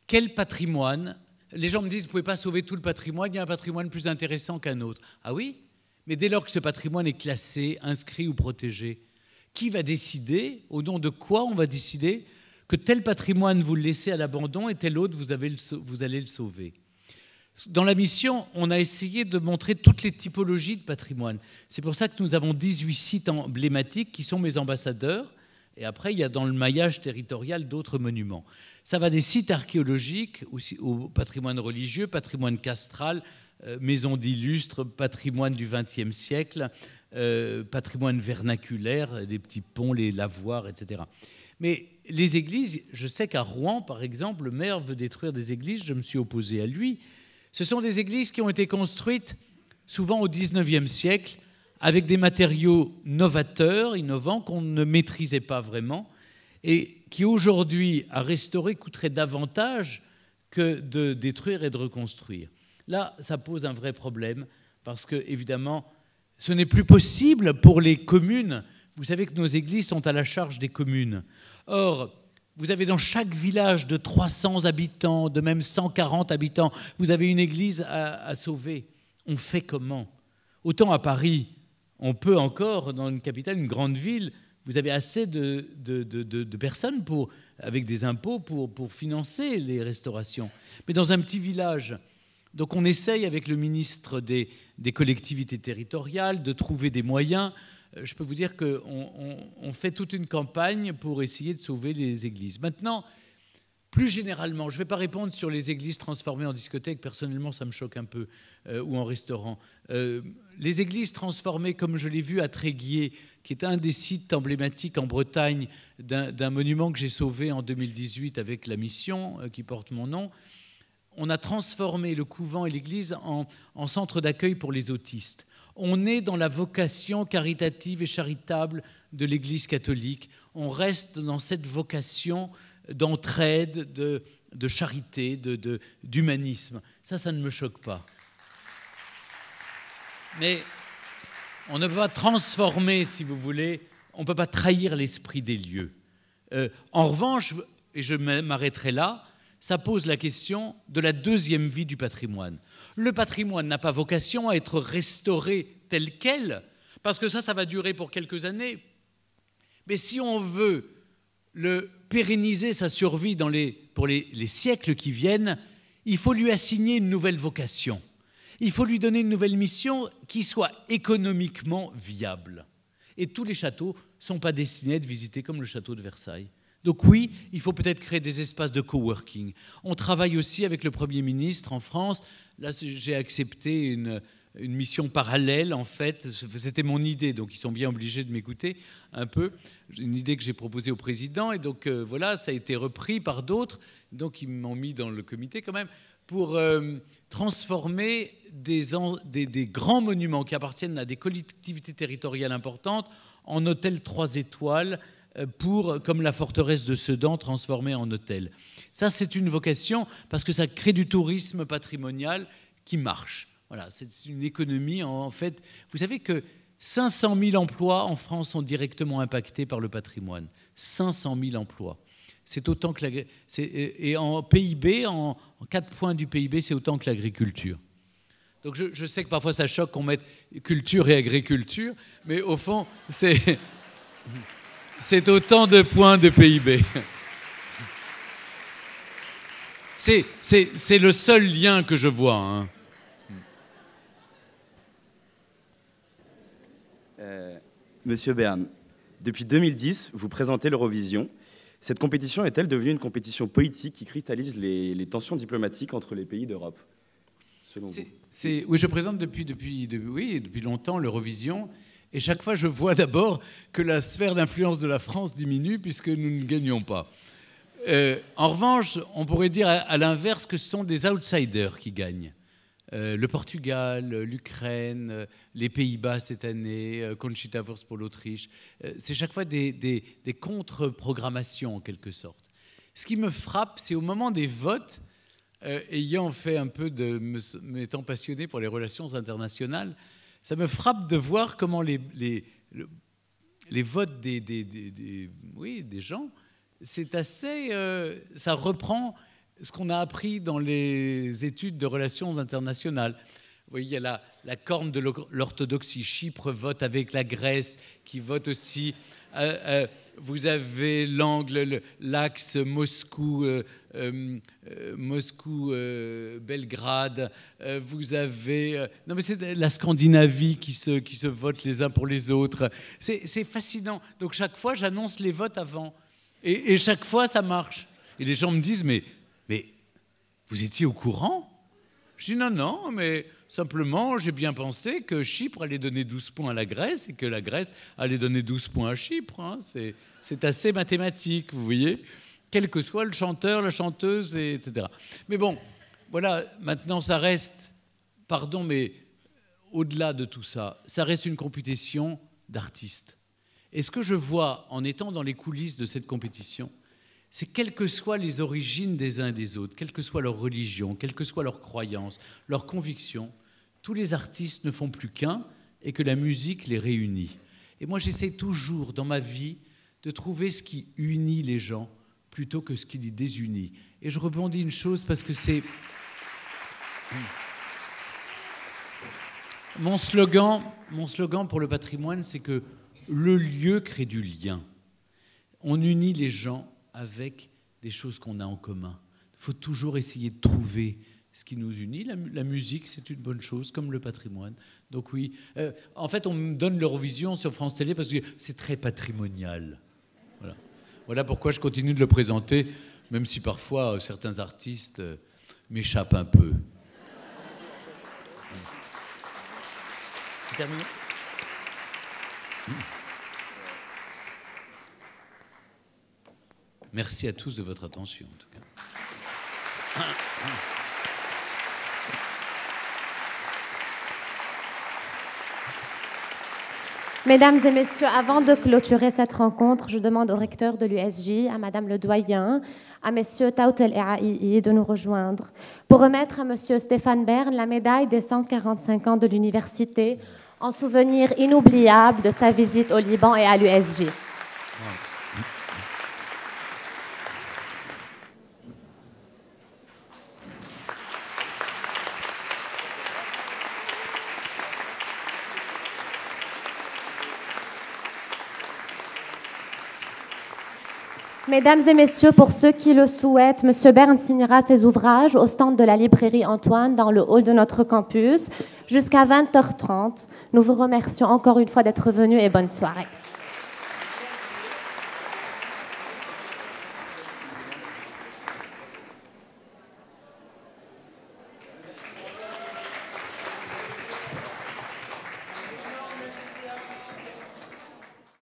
Quel patrimoine? Les gens me disent, vous ne pouvez pas sauver tout le patrimoine, il y a un patrimoine plus intéressant qu'un autre. Ah oui? Mais dès lors que ce patrimoine est classé, inscrit ou protégé, qui va décider, au nom de quoi on va décider que tel patrimoine vous le laissez à l'abandon et tel autre vous allez le sauver? Dans la mission, on a essayé de montrer toutes les typologies de patrimoine. C'est pour ça que nous avons 18 sites emblématiques qui sont mes ambassadeurs. Et après, il y a dans le maillage territorial d'autres monuments. Ça va des sites archéologiques au patrimoine religieux, patrimoine castral, maison d'illustres, patrimoine du XXe siècle, patrimoine vernaculaire, les petits ponts, les lavoirs, etc. Mais les églises, je sais qu'à Rouen, par exemple, le maire veut détruire des églises, je me suis opposé à lui. Ce sont des églises qui ont été construites souvent au XIXe siècle avec des matériaux novateurs, innovants, qu'on ne maîtrisait pas vraiment et qui aujourd'hui, à restaurer, coûteraient davantage que de détruire et de reconstruire. Là, ça pose un vrai problème parce que, évidemment, ce n'est plus possible pour les communes. Vous savez que nos églises sont à la charge des communes. Or, vous avez dans chaque village de 300 habitants, de même 140 habitants, vous avez une église à sauver. On fait comment? Autant à Paris, on peut encore, dans une capitale, une grande ville, vous avez assez de personnes avec des impôts pour financer les restaurations. Mais dans un petit village, donc on essaye avec le ministre des collectivités territoriales de trouver des moyens. Je peux vous dire qu'on fait toute une campagne pour essayer de sauver les églises. Maintenant, plus généralement, je ne vais pas répondre sur les églises transformées en discothèques, personnellement ça me choque un peu, ou en restaurant. Les églises transformées, comme je l'ai vu à Tréguier, qui est un des sites emblématiques en Bretagne d'un monument que j'ai sauvé en 2018 avec la mission qui porte mon nom, on a transformé le couvent et l'église en centre d'accueil pour les autistes. On est dans la vocation caritative et charitable de l'Église catholique. On reste dans cette vocation d'entraide, de charité, d'humanisme. Ça ne me choque pas. Mais on ne peut pas transformer, si vous voulez, on ne peut pas trahir l'esprit des lieux. En revanche, et je m'arrêterai là, ça pose la question de la deuxième vie du patrimoine. Le patrimoine n'a pas vocation à être restauré tel quel, parce que ça va durer pour quelques années. Mais si on veut pérenniser sa survie pour les siècles qui viennent, il faut lui assigner une nouvelle vocation. Il faut lui donner une nouvelle mission qui soit économiquement viable. Et tous les châteaux ne sont pas destinés à être visités comme le château de Versailles. Donc oui, il faut peut-être créer des espaces de coworking. On travaille aussi avec le Premier ministre en France. Là, j'ai accepté une mission parallèle, en fait. C'était mon idée, donc ils sont bien obligés de m'écouter un peu. Une idée que j'ai proposée au président, et donc voilà, ça a été repris par d'autres. Donc ils m'ont mis dans le comité quand même pour transformer des grands monuments qui appartiennent à des collectivités territoriales importantes en hôtels 3 étoiles, comme la forteresse de Sedan transformée en hôtel. Ça, c'est une vocation parce que ça crée du tourisme patrimonial qui marche. Voilà, c'est une économie, en fait. Vous savez que 500 000 emplois en France sont directement impactés par le patrimoine. 500 000 emplois. C'est autant que et en PIB, en 4 points du PIB, c'est autant que l'agriculture. Donc je sais que parfois ça choque qu'on mette culture et agriculture, mais au fond, c'est autant de points de PIB. C'est le seul lien que je vois. Hein. Monsieur Bern, depuis 2010, vous présentez l'Eurovision. Cette compétition est-elle devenue une compétition politique qui cristallise les tensions diplomatiques entre les pays d'Europe, selon vous? Oui, je présente depuis longtemps l'Eurovision. Et chaque fois, je vois d'abord que la sphère d'influence de la France diminue puisque nous ne gagnons pas. En revanche, on pourrait dire à l'inverse que ce sont des outsiders qui gagnent. Le Portugal, l'Ukraine, les Pays-Bas cette année, Conchita Wurst pour l'Autriche. C'est chaque fois des contre-programmations en quelque sorte. Ce qui me frappe, c'est au moment des votes, ayant fait un peu m'étant passionné pour les relations internationales, ça me frappe de voir comment les votes des gens, c'est assez... ça reprend ce qu'on a appris dans les études de relations internationales. Vous voyez, il y a la corne de l'orthodoxie. Chypre vote avec la Grèce, qui vote aussi. Vous avez l'axe Moscou-Belgrade. Vous avez... non, mais c'est la Scandinavie qui se vote les uns pour les autres. C'est fascinant. Donc chaque fois, j'annonce les votes avant. Et chaque fois, ça marche. Et les gens me disent, mais vous étiez au courant? Je dis non, mais simplement, j'ai bien pensé que Chypre allait donner 12 points à la Grèce et que la Grèce allait donner 12 points à Chypre. Hein. C'est assez mathématique, vous voyez, quel que soit le chanteur, la chanteuse, etc. Mais bon, voilà, maintenant, ça reste, pardon, mais au-delà de tout ça, ça reste une compétition d'artistes. Et ce que je vois en étant dans les coulisses de cette compétition, c'est quelles que soient les origines des uns et des autres, quelle que soit leur religion, quelle que soit leur croyance, leur conviction, tous les artistes ne font plus qu'un et que la musique les réunit. Et moi, j'essaie toujours, dans ma vie, de trouver ce qui unit les gens plutôt que ce qui les désunit. Et je rebondis une chose parce que c'est... Mon slogan pour le patrimoine, c'est que le lieu crée du lien. On unit les gens avec des choses qu'on a en commun. Il faut toujours essayer de trouver ce qui nous unit. La musique, c'est une bonne chose, comme le patrimoine. Donc oui, en fait, on me donne l'Eurovision sur France Télé parce que c'est très patrimonial. Voilà pourquoi je continue de le présenter, même si parfois certains artistes m'échappent un peu. C'est terminé ? Merci à tous de votre attention, en tout cas. Mesdames et messieurs, avant de clôturer cette rencontre, je demande au recteur de l'USJ, à Madame le doyen, à Messieurs Tautel et Aïi de nous rejoindre pour remettre à Monsieur Stéphane Bern la médaille des 145 ans de l'université en souvenir inoubliable de sa visite au Liban et à l'USJ. Mesdames et messieurs, pour ceux qui le souhaitent, M. Berne signera ses ouvrages au stand de la librairie Antoine dans le hall de notre campus jusqu'à 20h30. Nous vous remercions encore une fois d'être venus et bonne soirée.